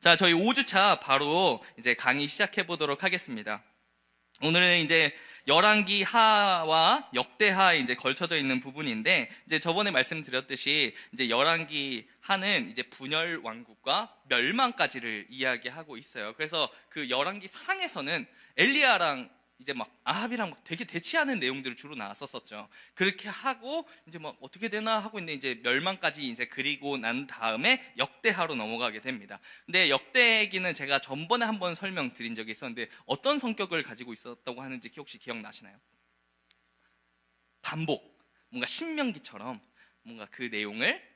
자, 저희 5주차 바로 이제 강의 시작해 보도록 하겠습니다. 오늘은 이제 열왕기 하와 역대하에 이제 걸쳐져 있는 부분인데, 이제 저번에 말씀드렸듯이 이제 열왕기 하는 이제 분열 왕국과 멸망까지를 이야기하고 있어요. 그래서 그 열왕기 상에서는 엘리야랑 이제 막 아합이랑 막 되게 대치하는 내용들을 주로 나왔었죠. 그렇게 하고 이제 막 어떻게 되나 하고 있는데 이제 멸망까지 이제 그리고 난 다음에 역대하로 넘어가게 됩니다. 근데 역대기는 제가 전번에 한번 설명드린 적이 있었는데 어떤 성격을 가지고 있었다고 하는지 혹시 기억나시나요? 반복, 뭔가 신명기처럼 뭔가 그 내용을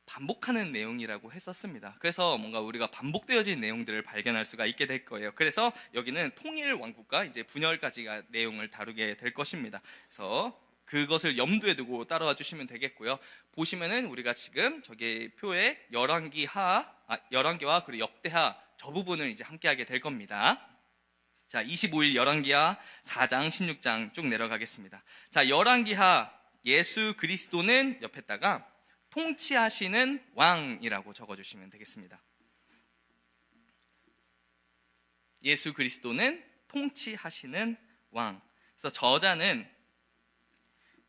반복하는 내용이라고 했었습니다. 그래서 뭔가 우리가 반복되어진 내용들을 발견할 수가 있게 될 거예요. 그래서 여기는 통일 왕국과 이제 분열까지가 내용을 다루게 될 것입니다. 그래서 그것을 염두에 두고 따라와 주시면 되겠고요. 보시면은 우리가 지금 저기 표에 열왕기와 그리고 역대하 저 부분을 이제 함께하게 될 겁니다. 자, 25일 열왕기하 4장 16장 쭉 내려가겠습니다. 자, 열왕기하 예수 그리스도는 옆에다가 통치하시는 왕이라고 적어주시면 되겠습니다. 예수 그리스도는 통치하시는 왕. 그래서 저자는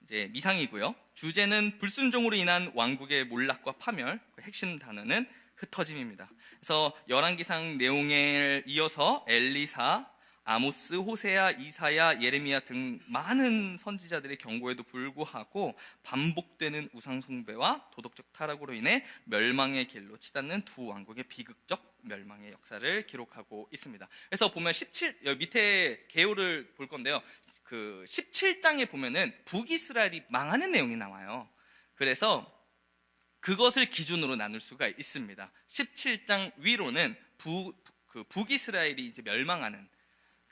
이제 미상이고요. 주제는 불순종으로 인한 왕국의 몰락과 파멸. 그 핵심 단어는 흩어짐입니다. 그래서 열왕기상 내용에 이어서 엘리사, 아모스, 호세아, 이사야, 예레미야 등 많은 선지자들의 경고에도 불구하고 반복되는 우상 숭배와 도덕적 타락으로 인해 멸망의 길로 치닫는 두 왕국의 비극적 멸망의 역사를 기록하고 있습니다. 그래서 보면 밑에 개요를 볼 건데요. 그 17장에 보면은 북이스라엘이 망하는 내용이 나와요. 그래서 그것을 기준으로 나눌 수가 있습니다. 17장 위로는 북이스라엘이 이제 멸망하는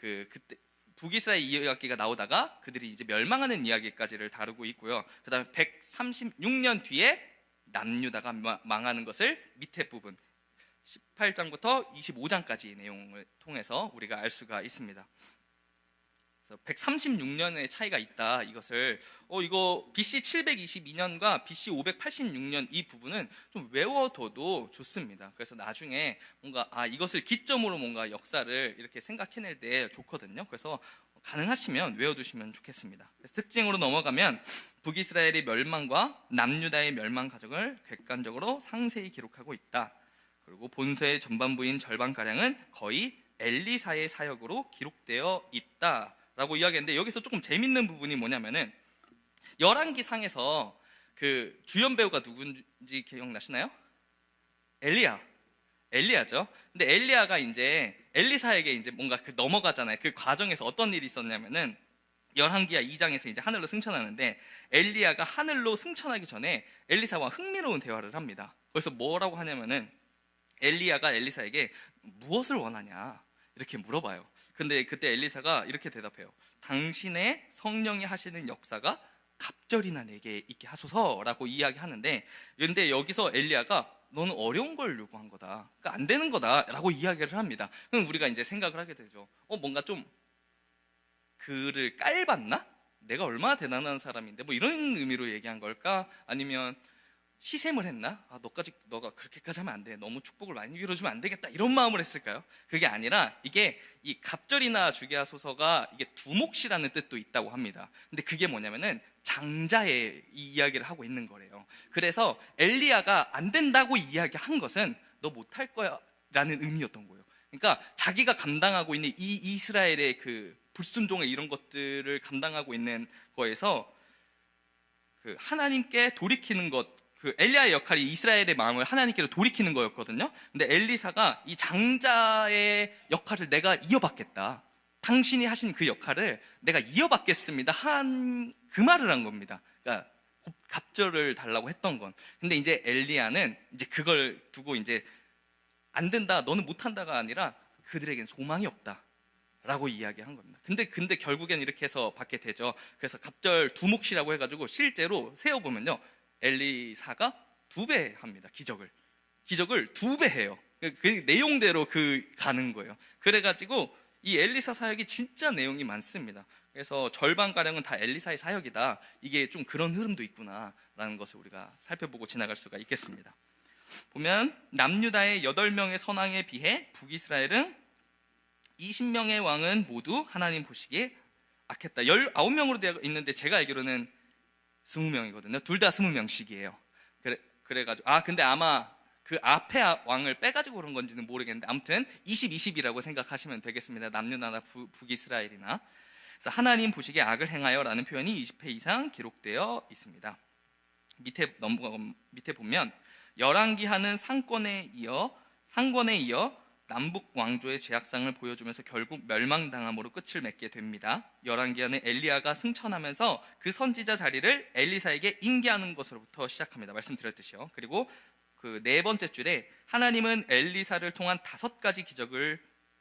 그때 북이스라엘 이야기가 나오다가 그들이 이제 멸망하는 이야기까지를 다루고 있고요. 그다음에 136년 뒤에 남유다가 망하는 것을 밑에 부분 18장부터 25장까지의 내용을 통해서 우리가 알 수가 있습니다. 그래서 136년의 차이가 있다. 이것을 이거 BC 722년과 BC 586년 이 부분은 좀 외워둬도 좋습니다. 그래서 나중에 뭔가 이것을 기점으로 뭔가 역사를 이렇게 생각해낼 때 좋거든요. 그래서 가능하시면 외워두시면 좋겠습니다. 그래서 특징으로 넘어가면 북이스라엘의 멸망과 남유다의 멸망 과정을 객관적으로 상세히 기록하고 있다. 그리고 본서의 전반부인 절반가량은 거의 엘리사의 사역으로 기록되어 있다 라고 이야기했는데, 여기서 조금 재밌는 부분이 뭐냐면은 열왕기상에서 그 주연 배우가 누군지 기억나시나요? 엘리야죠. 근데 엘리야가 이제 엘리사에게 이제 뭔가 넘어가잖아요. 그 과정에서 어떤 일이 있었냐면은 열왕기하 2장에서 이제 하늘로 승천하는데, 엘리야가 하늘로 승천하기 전에 엘리사와 흥미로운 대화를 합니다. 그래서 뭐라고 하냐면은 엘리야가 엘리사에게 무엇을 원하냐 이렇게 물어봐요. 근데 그때 엘리사가 이렇게 대답해요. 당신의 성령이 하시는 역사가 갑절이나 내게 있게 하소서라고 이야기하는데, 근데 여기서 엘리야가 너는 어려운 걸 요구한 거다, 그러니까 안 되는 거다라고 이야기를 합니다. 그럼 우리가 이제 생각을 하게 되죠. 뭔가 좀 그를 깔봤나? 내가 얼마나 대단한 사람인데 뭐 이런 의미로 얘기한 걸까? 아니면 시샘을 했나? 너가 그렇게까지 하면 안 돼. 너무 축복을 많이 빌어주면 안 되겠다. 이런 마음을 했을까요? 그게 아니라 이게 이 갑절이나 주게 하소서가 이게 두목시라는 뜻도 있다고 합니다. 근데 그게 뭐냐면은 장자의 이야기를 하고 있는 거래요. 그래서 엘리야가 안 된다고 이야기한 것은 너 못할 거야 라는 의미였던 거예요. 그러니까 자기가 감당하고 있는 이 이스라엘의 그 불순종의 이런 것들을 감당하고 있는 거에서 그 하나님께 돌이키는 것, 그 엘리야의 역할이 이스라엘의 마음을 하나님께로 돌이키는 거였거든요. 근데 엘리사가 이 장자의 역할을 내가 이어받겠다, 당신이 하신 그 역할을 내가 이어받겠습니다 한 그 말을 한 겁니다. 그러니까 갑절을 달라고 했던 건. 근데 이제 엘리야는 이제 그걸 두고 이제 안 된다, 너는 못한다가 아니라 그들에겐 소망이 없다 라고 이야기한 겁니다. 근데 결국엔 이렇게 해서 받게 되죠. 그래서 갑절 두목시라고 해가지고 실제로 세어보면요, 엘리사가 2배 합니다. 기적을 2배 해요. 그 내용대로 가는 거예요. 그래가지고 이 엘리사 사역이 진짜 내용이 많습니다. 그래서 절반가량은 다 엘리사의 사역이다, 이게 좀 그런 흐름도 있구나 라는 것을 우리가 살펴보고 지나갈 수가 있겠습니다. 보면 남유다의 8명의 선왕에 비해 북이스라엘은 20명의 왕은 모두 하나님 보시기에 악했다. 19명으로 되어 있는데 제가 알기로는 20명이거든요. 둘 다 20명씩이에요. 그래가지고 근데 아마 그 앞에 왕을 빼가지고 그런 건지는 모르겠는데 아무튼 20, 20이라고 생각하시면 되겠습니다. 남유다나 북이스라엘이나. 그래서 하나님 보시기에 악을 행하여 라는 표현이 20회 이상 기록되어 있습니다. 밑에 보면 열왕기하는 상권에 이어 남북 왕조의 죄악상을 보여주면서 결국 멸망당함으로 끝을 맺게 됩니다. 열왕기하는 엘리야가 승천하면서 그 선지자 자리를 엘리사에게 인계하는 것으로부터 시작합니다. 말씀드렸듯이요. 그리고 그 네 번째 줄에 하나님은 엘리사를 통한 5가지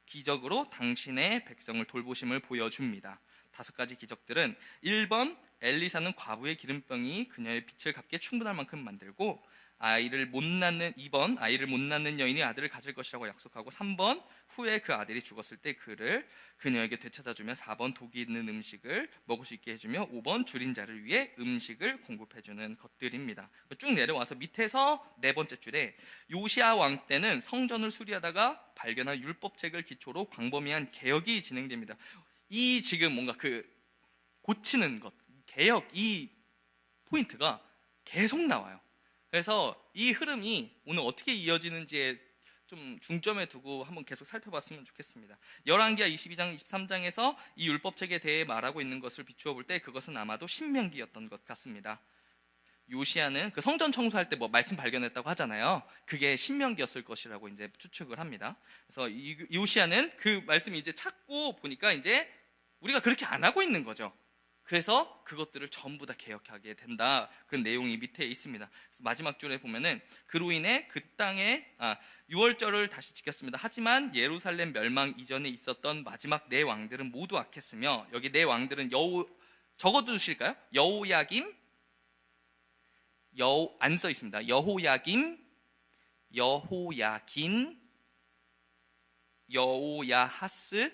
기적으로 당신의 백성을 돌보심을 보여줍니다. 5가지 기적들은 1번 엘리사는 과부의 기름병이 그녀의 빛을 갚기에 충분할 만큼 만들고 2번 아이를 못 낳는 여인이 아들을 가질 것이라고 약속하고 3번 후에 그 아들이 죽었을 때 그녀에게 되찾아주며 4번 독이 있는 음식을 먹을 수 있게 해주며 5번 줄인 자를 위해 음식을 공급해주는 것들입니다. 쭉 내려와서 밑에서 네 번째 줄에 요시야 왕 때는 성전을 수리하다가 발견한 율법책을 기초로 광범위한 개혁이 진행됩니다. 이 지금 뭔가 그 고치는 것, 개혁, 이 포인트가 계속 나와요. 그래서 이 흐름이 오늘 어떻게 이어지는지에 좀 중점에 두고 한번 계속 살펴봤으면 좋겠습니다. 열왕기하 22장, 23장에서 이 율법책에 대해 말하고 있는 것을 비추어 볼 때 그것은 아마도 신명기였던 것 같습니다. 요시야는 그 성전 청소할 때 뭐 말씀 발견했다고 하잖아요. 그게 신명기였을 것이라고 이제 추측을 합니다. 그래서 요시야는 그 말씀이 이제 찾고 보니까 이제 우리가 그렇게 안 하고 있는 거죠. 그래서 그것들을 전부 다 개혁하게 된다. 그 내용이 밑에 있습니다. 그래서 마지막 줄에 보면은 그로 인해 그 땅에 유월절을 다시 지켰습니다. 하지만 예루살렘 멸망 이전에 있었던 마지막 네 왕들은 모두 악했으며 여기 네 왕들은 적어두실까요? 여호야김, 안 써 있습니다. 여호야김, 여호야긴, 여호야하스,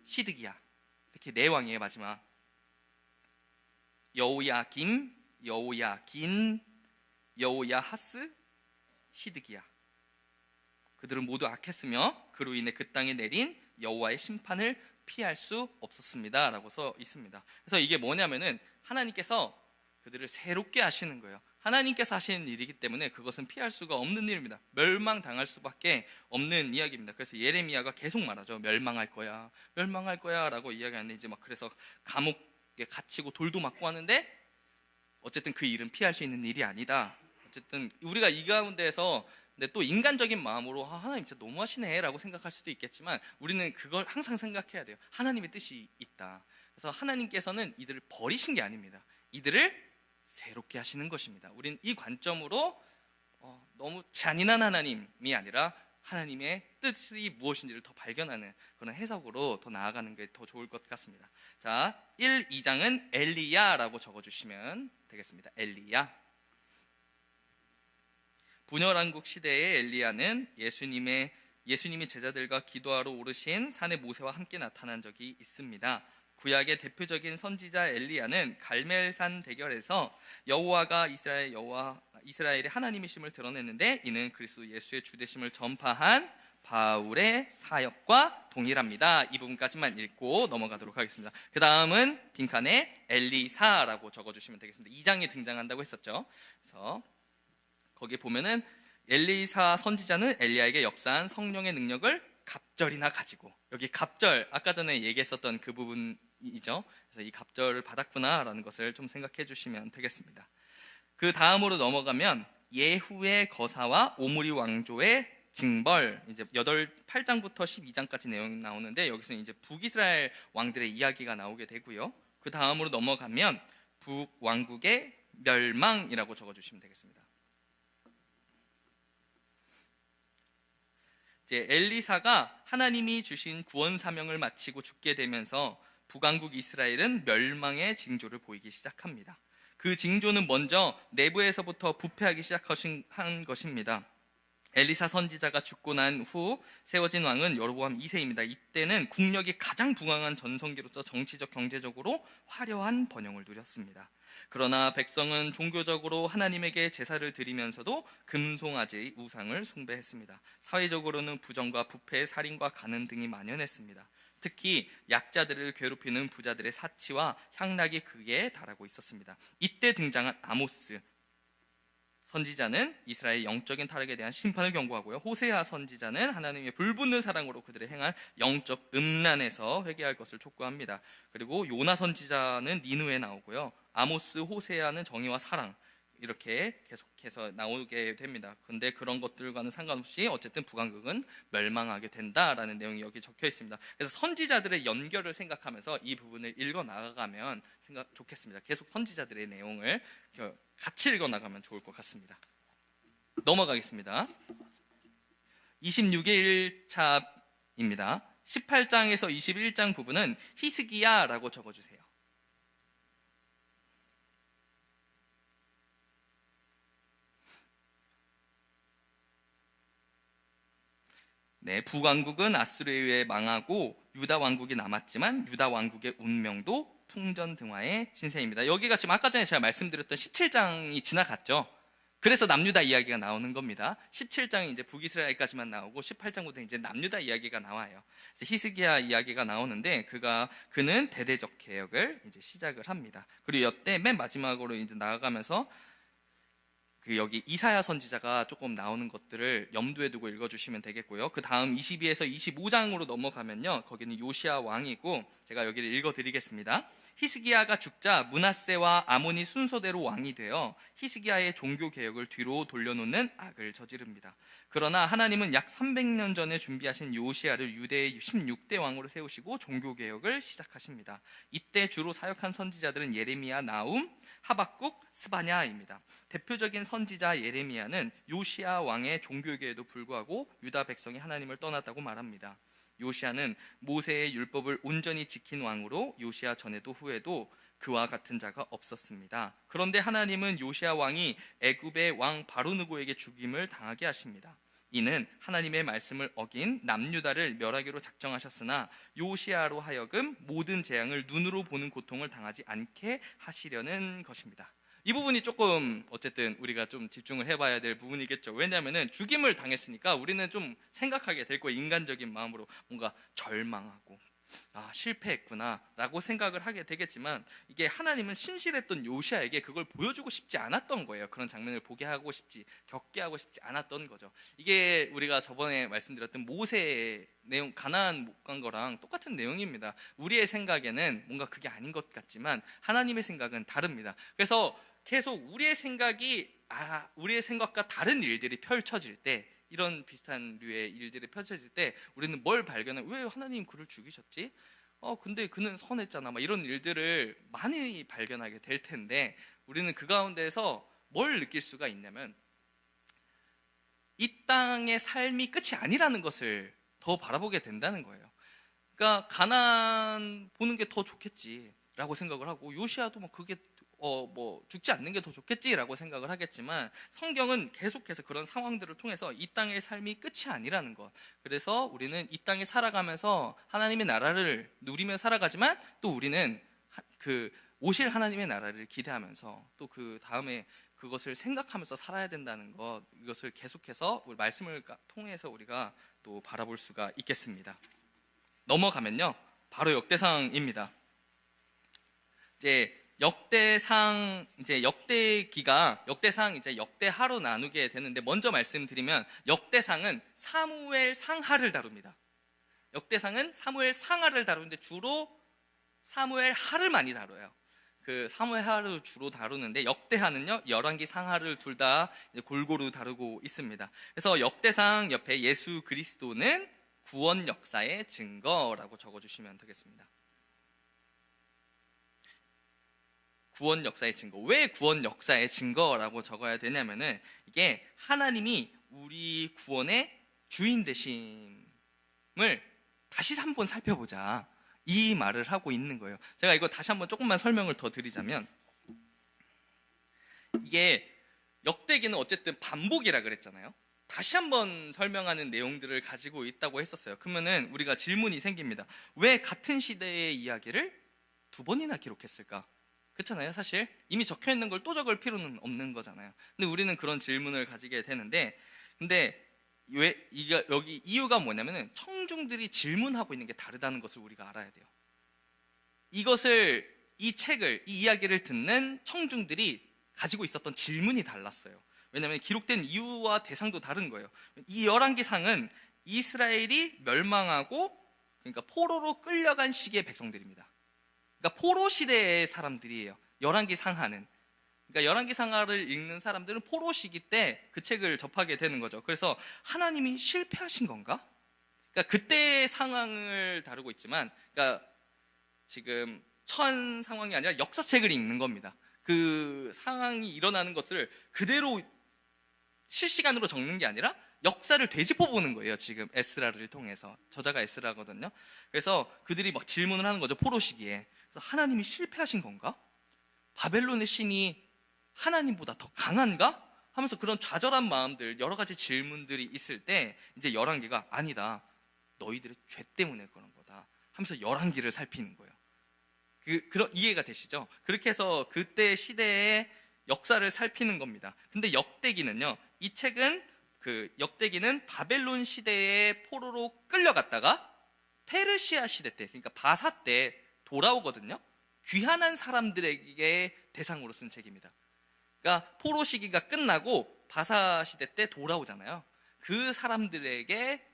시드기야. 이렇게 네 왕이에요. 마지막 여호야김, 여호야긴, 여호야하스, 시드기야. 그들은 모두 악했으며 그로 인해 그 땅에 내린 여호와의 심판을 피할 수 없었습니다 라고 써 있습니다. 그래서 이게 뭐냐면은 하나님께서 그들을 새롭게 하시는 거예요. 하나님께서 하시는 일이기 때문에 그것은 피할 수가 없는 일입니다. 멸망당할 수밖에 없는 이야기입니다. 그래서 예레미야가 계속 말하죠. 멸망할 거야, 멸망할 거야 라고 이야기하는데 이제 막 그래서 감옥에 갇히고 돌도 맞고 하는데 어쨌든 그 일은 피할 수 있는 일이 아니다. 어쨌든 우리가 이 가운데에서 근데 또 인간적인 마음으로 하나님 진짜 너무하시네 라고 생각할 수도 있겠지만 우리는 그걸 항상 생각해야 돼요. 하나님의 뜻이 있다. 그래서 하나님께서는 이들을 버리신 게 아닙니다. 이들을 새롭게 하시는 것입니다. 우리는 이 관점으로 너무 잔인한 하나님이 아니라 하나님의 뜻이 무엇인지를 더 발견하는 그런 해석으로 더 나아가는 게 더 좋을 것 같습니다. 자, 1, 2장은 엘리야라고 적어주시면 되겠습니다. 엘리야. 분열왕국 시대의 엘리야는 예수님이 제자들과 기도하러 오르신 산에 모세와 함께 나타난 적이 있습니다. 구약의 대표적인 선지자 엘리야는 갈멜산 대결에서 여호와가 이스라엘의 하나님이심을 드러냈는데 이는 그리스도 예수의 주되심을 전파한 바울의 사역과 동일합니다. 이 부분까지만 읽고 넘어가도록 하겠습니다. 그 다음은 빈칸에 엘리사라고 적어주시면 되겠습니다. 2장이 등장한다고 했었죠. 그래서 거기 보면은 엘리사 선지자는 엘리야에게 역사한 성령의 능력을 갑절이나 가지고, 여기 갑절 아까 전에 얘기했었던 그 부분이죠. 그래서 이 갑절을 받았구나라는 것을 좀 생각해 주시면 되겠습니다. 그 다음으로 넘어가면 예후의 거사와 오므리 왕조의 징벌, 이제 8장부터 12장까지 내용이 나오는데 여기서 이제 북이스라엘 왕들의 이야기가 나오게 되고요. 그 다음으로 넘어가면 북왕국의 멸망이라고 적어주시면 되겠습니다. 이제 엘리사가 하나님이 주신 구원 사명을 마치고 죽게 되면서 북왕국 이스라엘은 멸망의 징조를 보이기 시작합니다. 그 징조는 먼저 내부에서부터 부패하기 시작한 것입니다. 엘리사 선지자가 죽고 난 후 세워진 왕은 여로보암 2세입니다. 이때는 국력이 가장 부강한 전성기로서 정치적, 경제적으로 화려한 번영을 누렸습니다. 그러나 백성은 종교적으로 하나님에게 제사를 드리면서도 금송아지 우상을 숭배했습니다. 사회적으로는 부정과 부패, 살인과 간음 등이 만연했습니다. 특히 약자들을 괴롭히는 부자들의 사치와 향락이 극에 달하고 있었습니다. 이때 등장한 아모스 선지자는 이스라엘의 영적인 타락에 대한 심판을 경고하고요. 호세아 선지자는 하나님의 불붙는 사랑으로 그들의 행한 영적 음란에서 회개할 것을 촉구합니다. 그리고 요나 선지자는 니느웨에 나오고요. 아모스, 호세아는 정의와 사랑, 이렇게 계속해서 나오게 됩니다. 근데 그런 것들과는 상관없이 어쨌든 북왕국은 멸망하게 된다라는 내용이 여기 적혀 있습니다. 그래서 선지자들의 연결을 생각하면서 이 부분을 읽어 나가면 좋겠습니다. 계속 선지자들의 내용을 같이 읽어 나가면 좋을 것 같습니다. 넘어가겠습니다. 26일 차입니다. 18장에서 21장 부분은 히스기야라고 적어주세요. 네, 북왕국은 아수르에 의해 망하고 유다 왕국이 남았지만 유다 왕국의 운명도 풍전등화의 신세입니다. 여기가 지금 아까 전에 제가 말씀드렸던 17장이 지나갔죠. 그래서 남유다 이야기가 나오는 겁니다. 17장이 이제 북이스라엘까지만 나오고 18장부터 이제 남유다 이야기가 나와요. 그래서 히스기야 이야기가 나오는데 그는 대대적 개혁을 이제 시작을 합니다. 그리고 이때 맨 마지막으로 이제 나아가면서 여기 이사야 선지자가 조금 나오는 것들을 염두에 두고 읽어주시면 되겠고요. 그 다음 22에서 25장으로 넘어가면요, 거기는 요시야 왕이고 제가 여기를 읽어드리겠습니다. 히스기야가 죽자 므낫세와 아몬이 순서대로 왕이 되어 히스기야의 종교 개혁을 뒤로 돌려놓는 악을 저지릅니다. 그러나 하나님은 약 300년 전에 준비하신 요시야를 유대의 16대 왕으로 세우시고 종교 개혁을 시작하십니다. 이때 주로 사역한 선지자들은 예레미야, 나움, 하박국, 스바냐입니다. 대표적인 선지자 예레미야는 요시야 왕의 종교계에도 불구하고 유다 백성이 하나님을 떠났다고 말합니다. 요시야는 모세의 율법을 온전히 지킨 왕으로 요시야 전에도 후에도 그와 같은 자가 없었습니다. 그런데 하나님은 요시야 왕이 애굽의 왕 바로느고에게 죽임을 당하게 하십니다. 이는 하나님의 말씀을 어긴 남유다를 멸하기로 작정하셨으나 요시야로 하여금 모든 재앙을 눈으로 보는 고통을 당하지 않게 하시려는 것입니다. 이 부분이 조금 어쨌든 우리가 좀 집중을 해봐야 될 부분이겠죠. 왜냐하면 죽임을 당했으니까 우리는 좀 생각하게 될 거예요. 인간적인 마음으로 뭔가 절망하고 실패했구나 라고 생각을 하게 되겠지만, 이게 하나님은 신실했던 요시야에게 그걸 보여주고 싶지 않았던 거예요. 그런 장면을 보게 하고 싶지, 겪게 하고 싶지 않았던 거죠. 이게 우리가 저번에 말씀드렸던 모세의 내용, 가나안 못 간 거랑 똑같은 내용입니다. 우리의 생각에는 뭔가 그게 아닌 것 같지만 하나님의 생각은 다릅니다. 그래서 계속 우리의 생각과 다른 일들이 펼쳐질 때, 이런 비슷한 류의 일들이 펼쳐질 때 우리는 뭘 발견해? 왜 하나님 그를 죽이셨지? 근데 그는 선했잖아. 막 이런 일들을 많이 발견하게 될 텐데, 우리는 그 가운데서 뭘 느낄 수가 있냐면, 이 땅의 삶이 끝이 아니라는 것을 더 바라보게 된다는 거예요. 그러니까 가나안 보는 게 더 좋겠지라고 생각을 하고, 요시야도 뭐 그게 죽지 않는 게 더 좋겠지라고 생각을 하겠지만, 성경은 계속해서 그런 상황들을 통해서 이 땅의 삶이 끝이 아니라는 것, 그래서 우리는 이 땅에 살아가면서 하나님의 나라를 누리며 살아가지만 또 우리는 그 오실 하나님의 나라를 기대하면서 또 그 다음에 그것을 생각하면서 살아야 된다는 것, 이것을 계속해서 우리 말씀을 통해서 우리가 또 바라볼 수가 있겠습니다. 넘어가면요, 바로 역대상입니다. 이제 역대상, 이제 역대상 이제 역대하로 나누게 되는데, 먼저 말씀드리면 역대상은 사무엘 상하를 다룹니다. 역대상은 사무엘 상하를 다루는데 주로 사무엘 하를 많이 다뤄요. 그 사무엘 하를 주로 다루는데, 역대하는요 열왕기 상하를 둘 다 골고루 다루고 있습니다. 그래서 역대상 옆에 예수 그리스도는 구원 역사의 증거라고 적어주시면 되겠습니다. 구원 역사의 증거. 왜 구원 역사의 증거라고 적어야 되냐면은, 이게 하나님이 우리 구원의 주인 되심을 다시 한번 살펴보자, 이 말을 하고 있는 거예요. 제가 이거 다시 한번 조금만 설명을 더 드리자면, 이게 역대기는 어쨌든 반복이라 그랬잖아요. 다시 한번 설명하는 내용들을 가지고 있다고 했었어요. 그러면은 우리가 질문이 생깁니다. 왜 같은 시대의 이야기를 두 번이나 기록했을까? 그렇잖아요. 사실 이미 적혀 있는 걸 또 적을 필요는 없는 거잖아요. 근데 우리는 그런 질문을 가지게 되는데, 근데 왜 이게 여기 이유가 뭐냐면은 청중들이 질문하고 있는 게 다르다는 것을 우리가 알아야 돼요. 이것을 이 책을 이 이야기를 듣는 청중들이 가지고 있었던 질문이 달랐어요. 왜냐하면 기록된 이유와 대상도 다른 거예요. 이 열왕기상은 이스라엘이 멸망하고, 그러니까 포로로 끌려간 시기의 백성들입니다. 그러니까 포로 시대의 사람들이에요. 열왕기상하는. 그러니까 열왕기상하를 읽는 사람들은 포로 시기 때 그 책을 접하게 되는 거죠. 그래서 하나님이 실패하신 건가? 그러니까 그때의 상황을 다루고 있지만, 그러니까 지금 천 상황이 아니라 역사책을 읽는 겁니다. 그 상황이 일어나는 것을 그대로 실시간으로 적는 게 아니라 역사를 되짚어 보는 거예요. 지금 에스라를 통해서. 저자가 에스라거든요. 그래서 그들이 막 질문을 하는 거죠. 포로 시기에. 그래서 하나님이 실패하신 건가? 바벨론의 신이 하나님보다 더 강한가? 하면서 그런 좌절한 마음들, 여러 가지 질문들이 있을 때 이제 열왕기가 아니다, 너희들의 죄 때문에 그런 거다 하면서 열왕기를 살피는 거예요. 그런 이해가 되시죠? 그렇게 해서 그때 시대의 역사를 살피는 겁니다. 근데 역대기는요, 이 책은 그 역대기는 바벨론 시대의 포로로 끌려갔다가 페르시아 시대 때, 그러니까 바사 때 돌아오거든요. 귀환한 사람들에게 대상으로 쓴 책입니다. 그러니까 포로 시기가 끝나고 바사 시대 때 돌아오잖아요. 그 사람들에게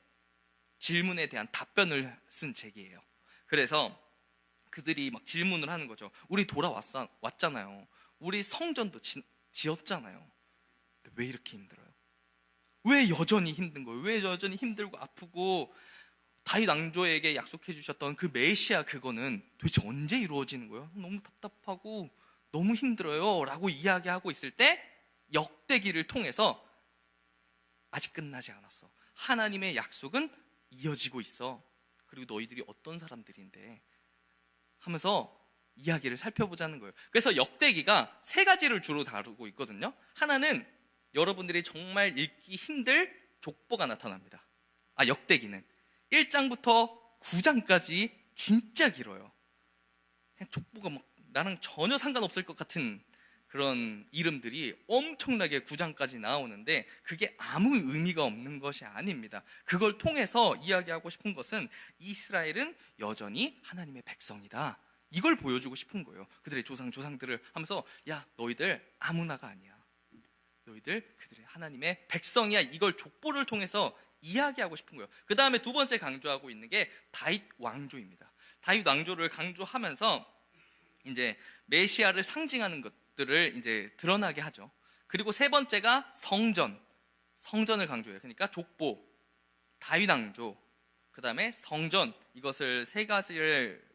질문에 대한 답변을 쓴 책이에요. 그래서 그들이 막 질문을 하는 거죠. 우리 왔잖아요. 우리 성전도 지었잖아요. 근데 왜 이렇게 힘들어요? 왜 여전히 힘든 거예요? 왜 여전히 힘들고 아프고, 다윗 왕조에게 약속해 주셨던 그 메시아 그거는 도대체 언제 이루어지는 거예요? 너무 답답하고 너무 힘들어요 라고 이야기하고 있을 때 역대기를 통해서 아직 끝나지 않았어. 하나님의 약속은 이어지고 있어. 그리고 너희들이 어떤 사람들인데 하면서 이야기를 살펴보자는 거예요. 그래서 역대기가 세 가지를 주로 다루고 있거든요. 하나는 여러분들이 정말 읽기 힘들 족보가 나타납니다. 역대기는 1장부터 9장까지 진짜 길어요. 그냥 족보가 막 나랑 전혀 상관없을 것 같은 그런 이름들이 엄청나게 9장까지 나오는데, 그게 아무 의미가 없는 것이 아닙니다. 그걸 통해서 이야기하고 싶은 것은 이스라엘은 여전히 하나님의 백성이다, 이걸 보여주고 싶은 거예요. 그들의 조상들을 하면서, 야, 너희들 아무나가 아니야. 너희들 그들의 하나님의 백성이야. 이걸 족보를 통해서 이야기하고 싶은 거예요. 그 다음에 두 번째 강조하고 있는 게 다윗 왕조입니다. 다윗 왕조를 강조하면서 이제 메시아를 상징하는 것들을 이제 드러나게 하죠. 그리고 세 번째가 성전을 강조해요. 그러니까 족보, 다윗 왕조, 그 다음에 성전, 이것을 세 가지를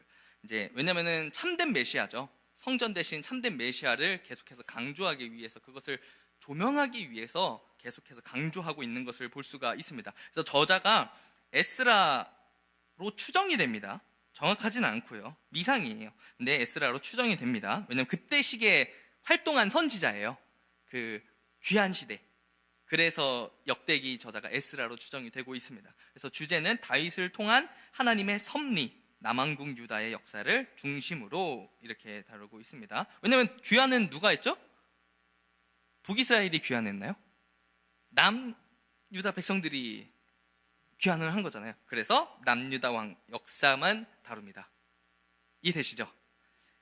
이제, 왜냐면은 참된 메시아죠. 성전 대신 참된 메시아를 계속해서 강조하기 위해서, 그것을 조명하기 위해서 계속해서 강조하고 있는 것을 볼 수가 있습니다. 그래서 저자가 에스라로 추정이 됩니다. 정확하진 않고요, 미상이에요. 근데 에스라로 추정이 됩니다. 왜냐면 그때 시기에 활동한 선지자예요. 그 귀한 시대. 그래서 역대기 저자가 에스라로 추정이 되고 있습니다. 그래서 주제는 다윗을 통한 하나님의 섭리, 남왕국 유다의 역사를 중심으로 이렇게 다루고 있습니다. 왜냐면 귀환은 누가 했죠? 북이스라엘이 귀환했나요? 남유다 백성들이 귀환을 한 거잖아요. 그래서 남유다 왕 역사만 다룹니다. 이해되시죠?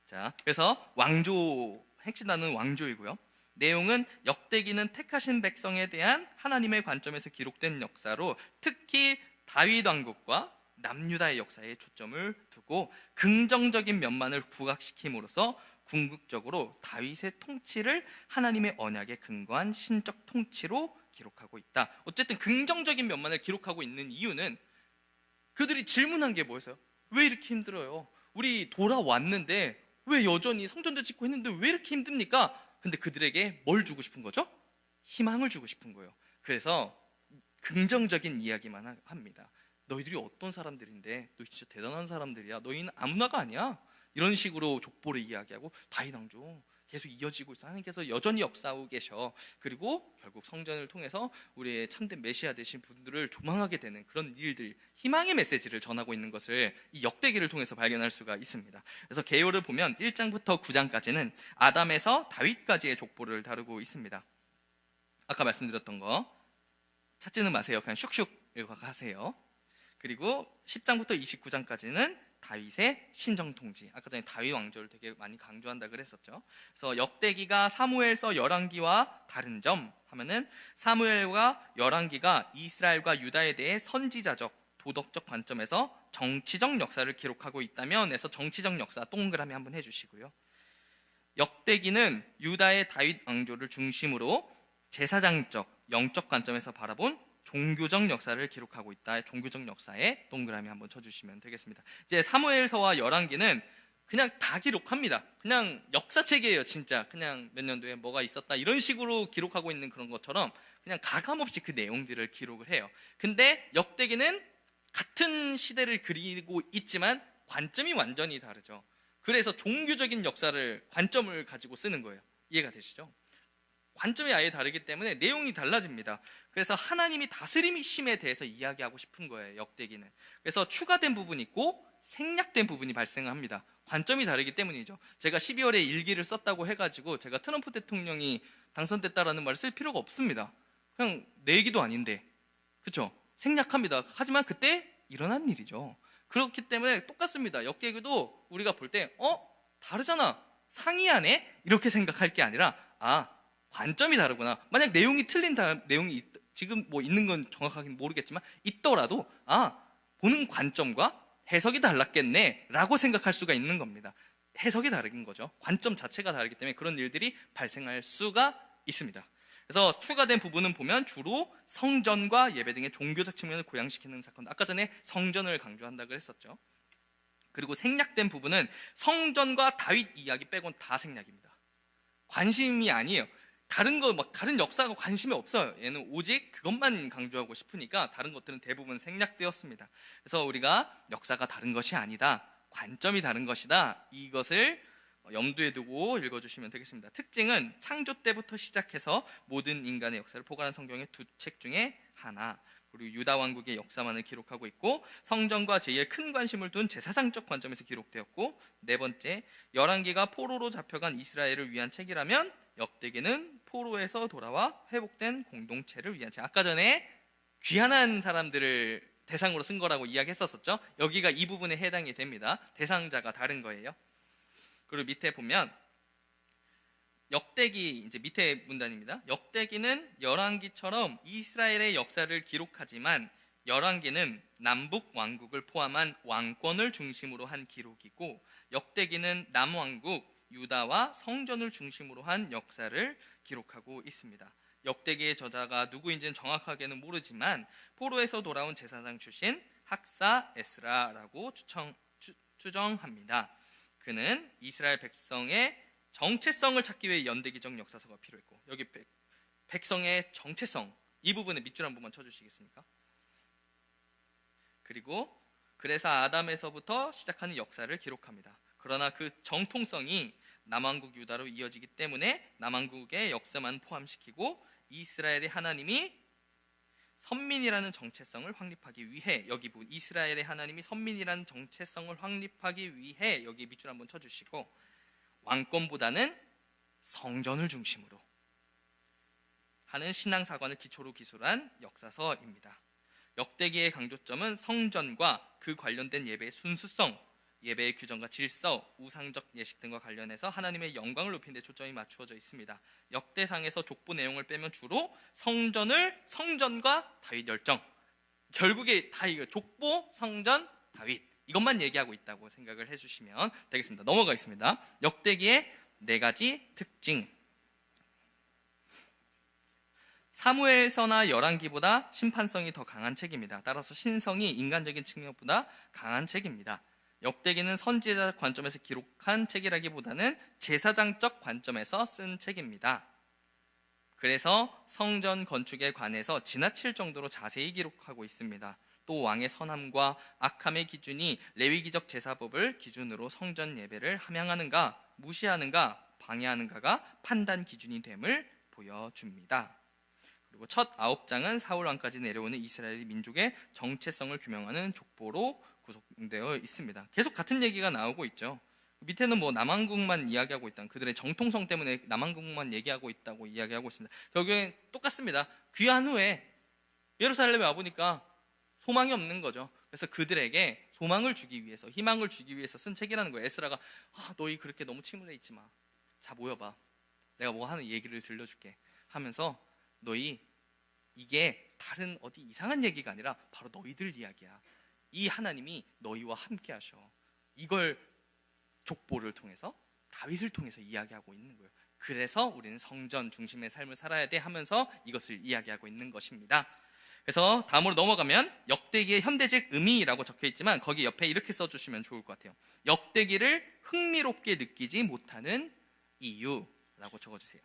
자, 그래서 왕조, 핵심 단어는 왕조이고요. 내용은 역대기는 택하신 백성에 대한 하나님의 관점에서 기록된 역사로, 특히 다윗 왕국과 남유다의 역사에 초점을 두고 긍정적인 면만을 부각시킴으로써 궁극적으로 다윗의 통치를 하나님의 언약에 근거한 신적 통치로 기록하고 있다. 어쨌든 긍정적인 면만을 기록하고 있는 이유는, 그들이 질문한 게 뭐였어요? 왜 이렇게 힘들어요? 우리 돌아왔는데 왜 여전히 성전도 짓고 했는데 왜 이렇게 힘듭니까? 근데 그들에게 뭘 주고 싶은 거죠? 희망을 주고 싶은 거예요. 그래서 긍정적인 이야기만 합니다. 너희들이 어떤 사람들인데, 너희 진짜 대단한 사람들이야. 너희는 아무나가 아니야. 이런 식으로 족보를 이야기하고, 다윗 왕조 계속 이어지고 있어. 하나님께서 여전히 역사하고 계셔. 그리고 결국 성전을 통해서 우리의 참된 메시아 되신 분들을 조망하게 되는 그런 일들, 희망의 메시지를 전하고 있는 것을 이 역대기를 통해서 발견할 수가 있습니다. 그래서 개요를 보면 1장부터 9장까지는 아담에서 다윗까지의 족보를 다루고 있습니다. 아까 말씀드렸던 거 찾지는 마세요. 그냥 슉슉 읽어가세요. 그리고 10장부터 29장까지는 다윗의 신정통지. 아까 전에 다윗 왕조를 되게 많이 강조한다 그랬었죠. 그래서 역대기가 사무엘서 열왕기와 다른 점 하면은 사무엘과 열왕기가 이스라엘과 유다에 대해 선지자적, 도덕적 관점에서 정치적 역사를 기록하고 있다면 해서 정치적 역사 동그라미 한번 해주시고요. 역대기는 유다의 다윗 왕조를 중심으로 제사장적, 영적 관점에서 바라본 종교적 역사를 기록하고 있다. 종교적 역사에 동그라미 한번 쳐주시면 되겠습니다. 이제 사무엘서와 열왕기는 그냥 다 기록합니다. 그냥 역사책이에요. 진짜 그냥 몇 년도에 뭐가 있었다 이런 식으로 기록하고 있는 그런 것처럼 그냥 가감없이 그 내용들을 기록을 해요. 근데 역대기는 같은 시대를 그리고 있지만 관점이 완전히 다르죠. 그래서 종교적인 역사를 관점을 가지고 쓰는 거예요. 이해가 되시죠? 관점이 아예 다르기 때문에 내용이 달라집니다. 그래서 하나님이 다스림심에 대해서 이야기하고 싶은 거예요. 역대기는. 그래서 추가된 부분이 있고 생략된 부분이 발생합니다. 관점이 다르기 때문이죠. 제가 12월에 일기를 썼다고 해가지고 제가 트럼프 대통령이 당선됐다라는 말을 쓸 필요가 없습니다. 그냥 내 얘기도 아닌데, 그렇죠? 생략합니다. 하지만 그때 일어난 일이죠. 그렇기 때문에 똑같습니다. 역대기도 우리가 볼 때 다르잖아, 상이하네 이렇게 생각할 게 아니라 관점이 다르구나. 만약 내용이 틀린 내용이 지금 뭐 있는 건 정확하게 모르겠지만 있더라도 보는 관점과 해석이 달랐겠네 라고 생각할 수가 있는 겁니다. 해석이 다른 거죠. 관점 자체가 다르기 때문에 그런 일들이 발생할 수가 있습니다. 그래서 추가된 부분은 보면 주로 성전과 예배 등의 종교적 측면을 고양시키는 사건. 아까 전에 성전을 강조한다고 했었죠. 그리고 생략된 부분은 성전과 다윗 이야기 빼곤 다 생략입니다. 관심이 아니에요. 다른 거 막 다른 역사가 관심이 없어요. 얘는 오직 그것만 강조하고 싶으니까 다른 것들은 대부분 생략되었습니다. 그래서 우리가 역사가 다른 것이 아니다, 관점이 다른 것이다, 이것을 염두에 두고 읽어주시면 되겠습니다. 특징은 창조 때부터 시작해서 모든 인간의 역사를 포괄한 성경의 두 책 중에 하나, 그리고 유다 왕국의 역사만을 기록하고 있고 성전과 제의에 큰 관심을 둔 제사장적 관점에서 기록되었고, 네 번째, 열왕기가 포로로 잡혀간 이스라엘을 위한 책이라면 역대기는 포로에서 돌아와 회복된 공동체를 위한 책. 아까 전에 귀환한 사람들을 대상으로 쓴 거라고 이야기했었었죠. 여기가 이 부분에 해당이 됩니다. 대상자가 다른 거예요. 그리고 밑에 보면 역대기, 이제 밑에 문단입니다. 역대기는 열왕기처럼 이스라엘의 역사를 기록하지만 열왕기는 남북 왕국을 포함한 왕권을 중심으로 한 기록이고, 역대기는 남왕국 유다와 성전을 중심으로 한 역사를 기록하고 있습니다. 역대기의 저자가 누구인지는 정확하게는 모르지만 포로에서 돌아온 제사장 출신 학사 에스라라고 추정합니다. 그는 이스라엘 백성의 정체성을 찾기 위해 연대기적 역사서가 필요했고, 여기 백성의 정체성 이 부분에 밑줄 한 번만 쳐주시겠습니까? 그리고 그래서 아담에서부터 시작하는 역사를 기록합니다. 그러나 그 정통성이 남왕국 유다로 이어지기 때문에 남왕국의 역사만 포함시키고 이스라엘의 하나님이 선민이라는 정체성을 확립하기 위해, 여기 부분 이스라엘의 하나님이 선민이라는 정체성을 확립하기 위해 여기 밑줄 한번 쳐주시고, 왕권보다는 성전을 중심으로 하는 신앙사관을 기초로 기술한 역사서입니다. 역대기의 강조점은 성전과 그 관련된 예배의 순수성, 예배의 규정과 질서, 우상적 예식 등과 관련해서 하나님의 영광을 높이는 데 초점이 맞추어져 있습니다. 역대상에서 족보 내용을 빼면 주로 성전과 다윗 열정, 결국에 다 이거 족보, 성전, 다윗 이것만 얘기하고 있다고 생각을 해주시면 되겠습니다. 넘어가겠습니다. 역대기의 네 가지 특징. 사무엘서나 열왕기보다 심판성이 더 강한 책입니다. 따라서 신성이 인간적인 측면보다 강한 책입니다. 역대기는 선지자 관점에서 기록한 책이라기보다는 제사장적 관점에서 쓴 책입니다. 그래서 성전 건축에 관해서 지나칠 정도로 자세히 기록하고 있습니다. 또 왕의 선함과 악함의 기준이 레위기적 제사법을 기준으로 성전 예배를 함양하는가 무시하는가 방해하는가가 판단 기준이 됨을 보여줍니다. 그리고 첫 9장은 사울 왕까지 내려오는 이스라엘 민족의 정체성을 규명하는 족보로 구성되어 있습니다. 계속 같은 얘기가 나오고 있죠. 밑에는 뭐 남왕국만 이야기하고 있다, 그들의 정통성 때문에 남왕국만 얘기하고 있다고 이야기하고 있습니다. 결국엔 똑같습니다. 귀한 후에 예루살렘에 와보니까 소망이 없는 거죠. 그래서 그들에게 소망을 주기 위해서, 희망을 주기 위해서 쓴 책이라는 거예요. 에스라가 너희 그렇게 너무 침울해 있지 마. 자, 모여봐. 내가 뭐 하는 얘기를 들려줄게 하면서, 너희 이게 다른 어디 이상한 얘기가 아니라 바로 너희들 이야기야. 이 하나님이 너희와 함께 하셔. 이걸 족보를 통해서, 다윗을 통해서 이야기하고 있는 거예요. 그래서 우리는 성전 중심의 삶을 살아야 돼 하면서 이것을 이야기하고 있는 것입니다. 그래서 다음으로 넘어가면 역대기의 현대적 의미라고 적혀 있지만 거기 옆에 이렇게 써주시면 좋을 것 같아요. 역대기를 흥미롭게 느끼지 못하는 이유라고 적어주세요.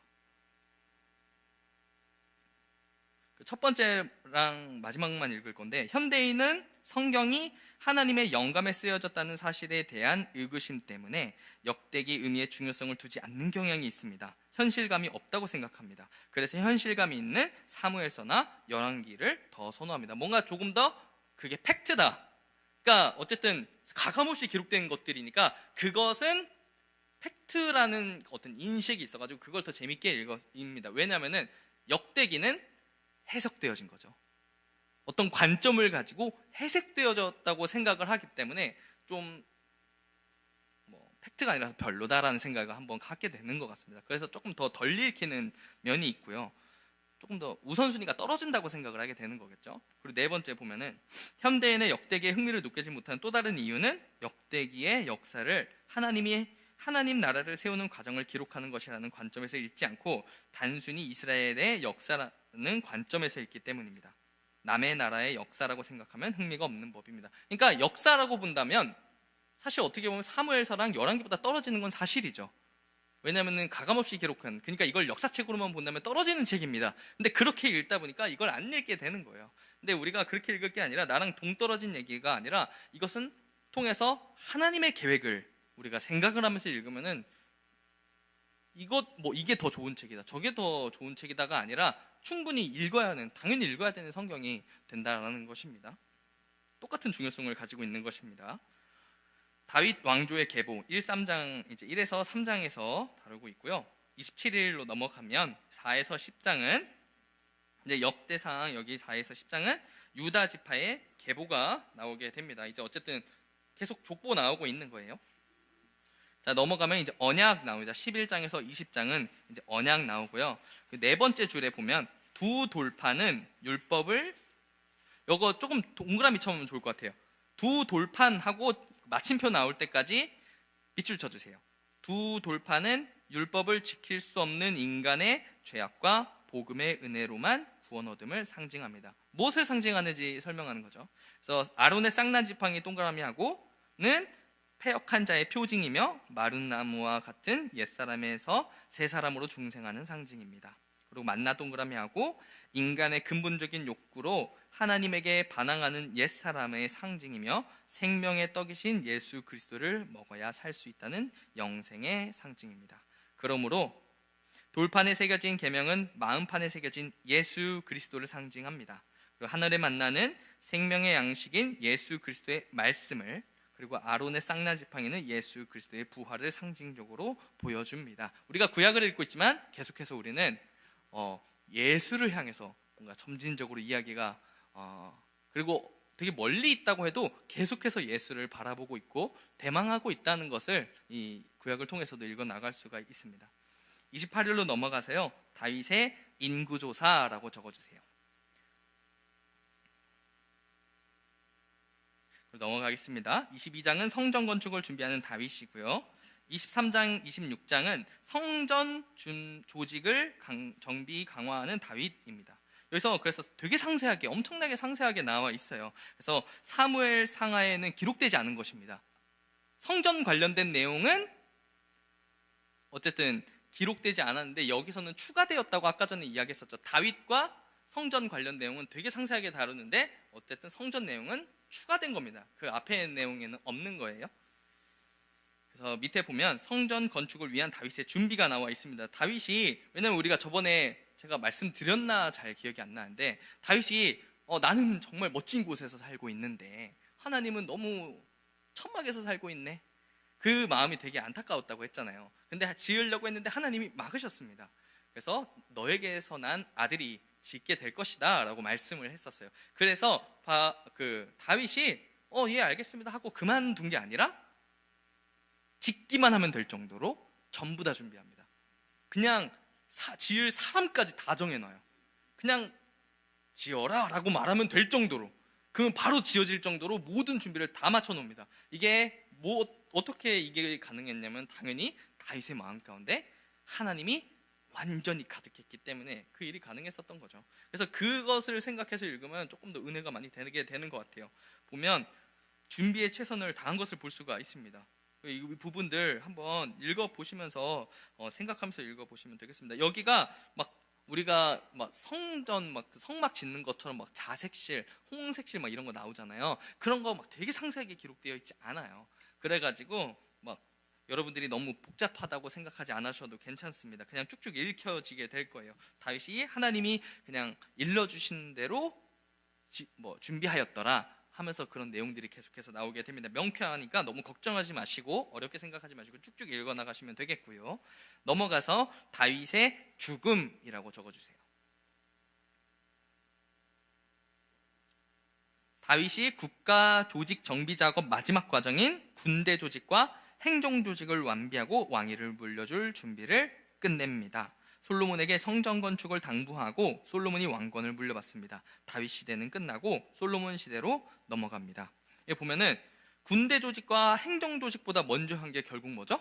첫 번째랑 마지막만 읽을 건데, 현대인은 성경이 하나님의 영감에 쓰여졌다는 사실에 대한 의구심 때문에 역대기 의미의 중요성을 두지 않는 경향이 있습니다. 현실감이 없다고 생각합니다. 그래서 현실감이 있는 사무엘서나 열왕기를 더 선호합니다. 뭔가 조금 더 그게 팩트다. 그러니까 어쨌든 가감없이 기록된 것들이니까 그것은 팩트라는 어떤 인식이 있어가지고 그걸 더 재밌게 읽습니다. 왜냐하면은 역대기는 해석되어진 거죠. 어떤 관점을 가지고 해석되어졌다고 생각을 하기 때문에 좀 팩트가 아니라서 별로다라는 생각을 한번 갖게 되는 것 같습니다. 그래서 조금 더 덜 읽히는 면이 있고요. 조금 더 우선순위가 떨어진다고 생각을 하게 되는 거겠죠. 그리고 네 번째 보면은 현대인의 역대기에 흥미를 느끼지 못하는 또 다른 이유는 역대기의 역사를 하나님 나라를 세우는 과정을 기록하는 것이라는 관점에서 읽지 않고 단순히 이스라엘의 역사라는 관점에서 읽기 때문입니다. 남의 나라의 역사라고 생각하면 흥미가 없는 법입니다. 그러니까 역사라고 본다면 사실 어떻게 보면 사무엘서랑 열왕기보다 떨어지는 건 사실이죠. 왜냐하면 가감없이 기록한, 그러니까 이걸 역사책으로만 본다면 떨어지는 책입니다. 근데 그렇게 읽다 보니까 이걸 안 읽게 되는 거예요. 근데 우리가 그렇게 읽을 게 아니라 나랑 동떨어진 얘기가 아니라 이것은 통해서 하나님의 계획을 우리가 생각을 하면서 읽으면은 이게 더 좋은 책이다, 저게 더 좋은 책이다가 아니라 충분히 읽어야 하는, 당연히 읽어야 되는 성경이 된다라는 것입니다. 똑같은 중요성을 가지고 있는 것입니다. 다윗 왕조의 계보 1~3장, 이제 1에서 3장에서 다루고 있고요. 27일로 넘어가면 4에서 10장은 이제 역대상, 여기 4에서 10장은 유다 지파의 계보가 나오게 됩니다. 이제 어쨌든 계속 족보 나오고 있는 거예요. 자, 넘어가면 이제 언약 나옵니다. 11장에서 20장은 이제 언약 나오고요. 그 네 번째 줄에 보면 두 돌판은 율법을, 이거 조금 동그라미 쳐보면 좋을 것 같아요. 두 돌판하고 마침표 나올 때까지 밑줄 쳐주세요. 두 돌판은 율법을 지킬 수 없는 인간의 죄악과 복음의 은혜로만 구원 얻음을 상징합니다. 무엇을 상징하는지 설명하는 거죠. 그래서 아론의 쌍나지팡이 동그라미하고는 패역한 자의 표징이며 마른 나무와 같은 옛사람에서 새 사람으로 중생하는 상징입니다. 그리고 만나 동그라미하고 인간의 근본적인 욕구로 하나님에게 반항하는 옛사람의 상징이며 생명의 떡이신 예수 그리스도를 먹어야 살 수 있다는 영생의 상징입니다. 그러므로 돌판에 새겨진 계명은 마음판에 새겨진 예수 그리스도를 상징합니다. 그리고 하늘의 만나는 생명의 양식인 예수 그리스도의 말씀을, 그리고 아론의 쌍나지팡이는 예수 그리스도의 부활을 상징적으로 보여줍니다. 우리가 구약을 읽고 있지만 계속해서 우리는 예수를 향해서 뭔가 점진적으로 이야기가 그리고 되게 멀리 있다고 해도 계속해서 예수를 바라보고 있고 대망하고 있다는 것을 이 구약을 통해서도 읽어 나갈 수가 있습니다. 28일로 넘어가세요. 다윗의 인구조사라고 적어주세요. 넘어가겠습니다. 22장은 성전 건축을 준비하는 다윗이고요. 23장, 26장은 성전 조직을 정비 강화하는 다윗입니다. 여기서 그래서 되게 상세하게, 엄청나게 상세하게 나와 있어요. 그래서 사무엘 상하에는 기록되지 않은 것입니다. 성전 관련된 내용은 어쨌든 기록되지 않았는데 여기서는 추가되었다고 아까 전에 이야기했었죠. 다윗과 성전 관련 내용은 되게 상세하게 다루는데 어쨌든 성전 내용은 추가된 겁니다. 그 앞에 내용에는 없는 거예요. 그래서 밑에 보면 성전 건축을 위한 다윗의 준비가 나와 있습니다. 다윗이, 왜냐면 우리가 저번에 제가 말씀드렸나 잘 기억이 안 나는데, 다윗이 나는 정말 멋진 곳에서 살고 있는데 하나님은 너무 천막에서 살고 있네, 그 마음이 되게 안타까웠다고 했잖아요. 근데 지으려고 했는데 하나님이 막으셨습니다. 그래서 너에게서 난 아들이 짓게 될 것이다 라고 말씀을 했었어요. 그래서 다윗이 예 알겠습니다 하고 그만둔 게 아니라 짓기만 하면 될 정도로 전부 다 준비합니다. 그냥 지을 사람까지 다 정해놔요. 그냥 지어라 라고 말하면 될 정도로, 그러면 바로 지어질 정도로 모든 준비를 다 맞춰 놓습니다. 이게 어떻게 이게 가능했냐면 당연히 다윗의 마음 가운데 하나님이 완전히 가득했기 때문에 그 일이 가능했었던 거죠. 그래서 그것을 생각해서 읽으면 조금 더 은혜가 많이 되게 되는 것 같아요. 보면 준비에 최선을 다한 것을 볼 수가 있습니다. 이 부분들 한번 읽어보시면서 생각하면서 읽어보시면 되겠습니다. 여기가 막 우리가 막 성전 막 성막 짓는 것처럼 막 자색실, 홍색실 막 이런 거 나오잖아요. 그런 거 막 되게 상세하게 기록되어 있지 않아요. 그래가지고 막 여러분들이 너무 복잡하다고 생각하지 않으셔도 괜찮습니다. 그냥 쭉쭉 읽혀지게 될 거예요. 다윗이 하나님이 그냥 일러주신 대로 준비하였더라 하면서 그런 내용들이 계속해서 나오게 됩니다. 명쾌하니까 너무 걱정하지 마시고 어렵게 생각하지 마시고 쭉쭉 읽어 나가시면 되겠고요. 넘어가서 다윗의 죽음이라고 적어주세요. 다윗이 국가 조직 정비 작업 마지막 과정인 군대 조직과 행정 조직을 완비하고 왕위를 물려줄 준비를 끝냅니다. 솔로몬에게 성전 건축을 당부하고 솔로몬이 왕권을 물려받습니다. 다윗 시대는 끝나고 솔로몬 시대로 넘어갑니다. 여기 보면은 군대 조직과 행정 조직보다 먼저 한 게 결국 뭐죠?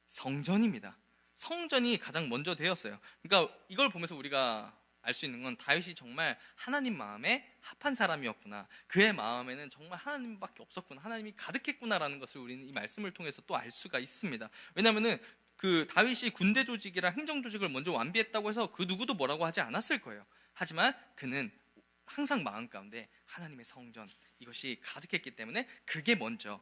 성전입니다. 성전이 가장 먼저 되었어요. 그러니까 이걸 보면서 우리가 알 수 있는 건 다윗이 정말 하나님 마음에 합한 사람이었구나, 그의 마음에는 정말 하나님밖에 없었구나, 하나님이 가득했구나라는 것을 우리는 이 말씀을 통해서 또 알 수가 있습니다. 왜냐하면은 그 다윗이 군대 조직이랑 행정 조직을 먼저 완비했다고 해서 그 누구도 뭐라고 하지 않았을 거예요. 하지만 그는 항상 마음 가운데 하나님의 성전, 이것이 가득했기 때문에 그게 먼저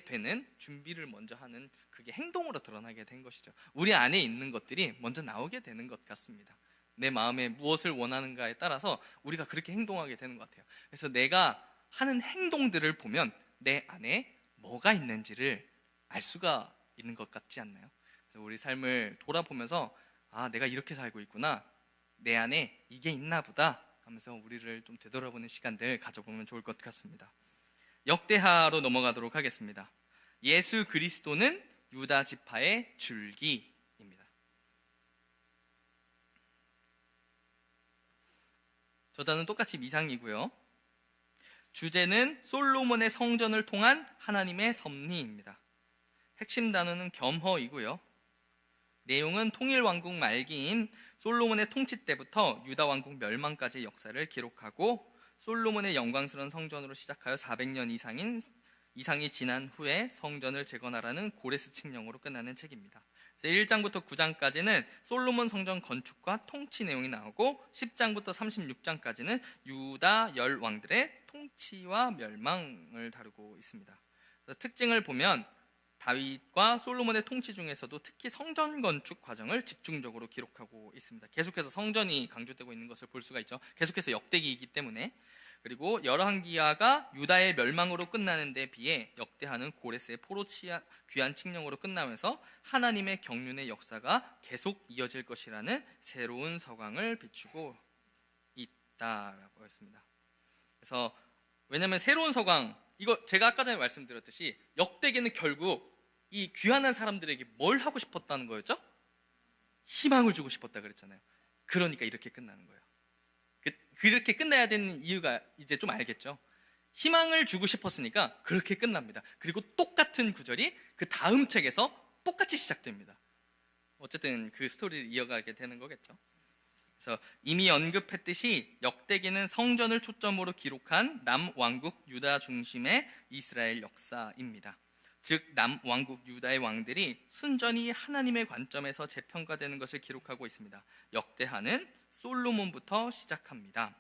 되는, 준비를 먼저 하는, 그게 행동으로 드러나게 된 것이죠. 우리 안에 있는 것들이 먼저 나오게 되는 것 같습니다. 내 마음에 무엇을 원하는가에 따라서 우리가 그렇게 행동하게 되는 것 같아요. 그래서 내가 하는 행동들을 보면 내 안에 뭐가 있는지를 알 수가 있는 것 같지 않나요? 그래서 우리 삶을 돌아보면서 내가 이렇게 살고 있구나, 내 안에 이게 있나 보다 하면서 우리를 좀 되돌아보는 시간들 가져보면 좋을 것 같습니다. 역대하로 넘어가도록 하겠습니다. 예수 그리스도는 유다 지파의 줄기입니다. 저자는 똑같이 미상이고요. 주제는 솔로몬의 성전을 통한 하나님의 섭리입니다. 핵심 단어는 겸허이고요. 내용은 통일왕국 말기인 솔로몬의 통치 때부터 유다 왕국 멸망까지의 역사를 기록하고 솔로몬의 영광스러운 성전으로 시작하여 400년 이상이 지난 후에 성전을 재건하라는 고레스 칙령으로 끝나는 책입니다. 1장부터 9장까지는 솔로몬 성전 건축과 통치 내용이 나오고 10장부터 36장까지는 유다 열 왕들의 통치와 멸망을 다루고 있습니다. 특징을 보면 다윗과 솔로몬의 통치 중에서도 특히 성전 건축 과정을 집중적으로 기록하고 있습니다. 계속해서 성전이 강조되고 있는 것을 볼 수가 있죠. 계속해서 역대기이기 때문에. 그리고 열왕기하가 유다의 멸망으로 끝나는 데 비해 역대하는 고레스의 포로 귀환 칙령으로 끝나면서 하나님의 경륜의 역사가 계속 이어질 것이라는 새로운 서광을 비추고 있다라고 했습니다. 그래서 왜냐하면 새로운 서광, 이거 제가 아까 전에 말씀드렸듯이 역대기는 결국 이 귀환한 사람들에게 뭘 하고 싶었다는 거였죠? 희망을 주고 싶었다 그랬잖아요. 그러니까 이렇게 끝나는 거예요. 그렇게 끝나야 되는 이유가 이제 좀 알겠죠? 희망을 주고 싶었으니까 그렇게 끝납니다. 그리고 똑같은 구절이 그 다음 책에서 똑같이 시작됩니다. 어쨌든 그 스토리를 이어가게 되는 거겠죠. 그래서 이미 언급했듯이 역대기는 성전을 초점으로 기록한 남왕국 유다 중심의 이스라엘 역사입니다. 즉 남왕국 유다의 왕들이 순전히 하나님의 관점에서 재평가되는 것을 기록하고 있습니다. 역대하는 솔로몬부터 시작합니다.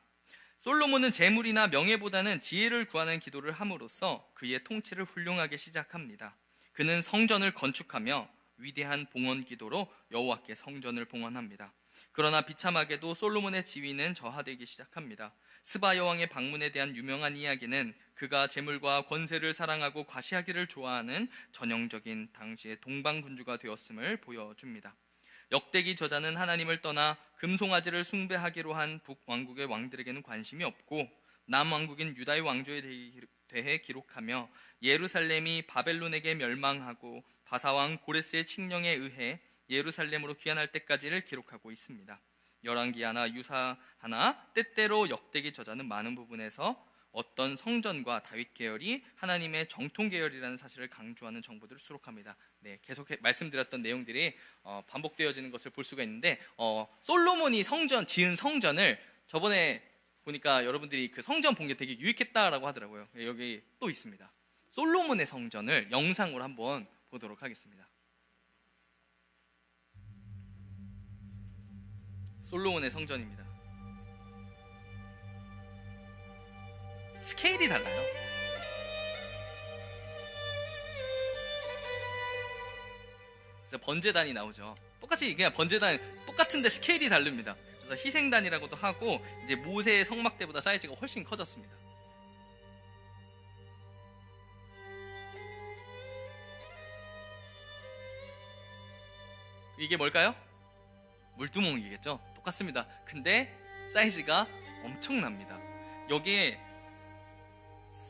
솔로몬은 재물이나 명예보다는 지혜를 구하는 기도를 함으로써 그의 통치를 훌륭하게 시작합니다. 그는 성전을 건축하며 위대한 봉헌 기도로 여호와께 성전을 봉헌합니다. 그러나 비참하게도 솔로몬의 지위는 저하되기 시작합니다. 스바 여왕의 방문에 대한 유명한 이야기는 그가 재물과 권세를 사랑하고 과시하기를 좋아하는 전형적인 당시의 동방군주가 되었음을 보여줍니다. 역대기 저자는 하나님을 떠나 금송아지를 숭배하기로 한 북왕국의 왕들에게는 관심이 없고 남왕국인 유다의 왕조에 대해 기록하며 예루살렘이 바벨론에게 멸망하고 바사왕 고레스의 칙령에 의해 예루살렘으로 귀환할 때까지를 기록하고 있습니다. 열왕기하나 유사하나 때때로 역대기 저자는 많은 부분에서 어떤 성전과 다윗 계열이 하나님의 정통 계열이라는 사실을 강조하는 정보들을 수록합니다. 네, 계속 말씀드렸던 내용들이 반복되어지는 것을 볼 수가 있는데 솔로몬이 지은 성전을 저번에 보니까 여러분들이 그 성전 본 게 되게 유익했다라고 하더라고요. 여기 또 있습니다. 솔로몬의 성전을 영상으로 한번 보도록 하겠습니다. 솔로몬의 성전입니다. 스케일이 달라요. 그래서 번제단이 나오죠. 똑같이 그냥 번제단 똑같은데 스케일이 다릅니다. 그래서 희생단이라고도 하고 이제 모세의 성막 때보다 사이즈가 훨씬 커졌습니다. 이게 뭘까요? 물두멍이겠죠? 똑같습니다. 근데 사이즈가 엄청납니다. 여기에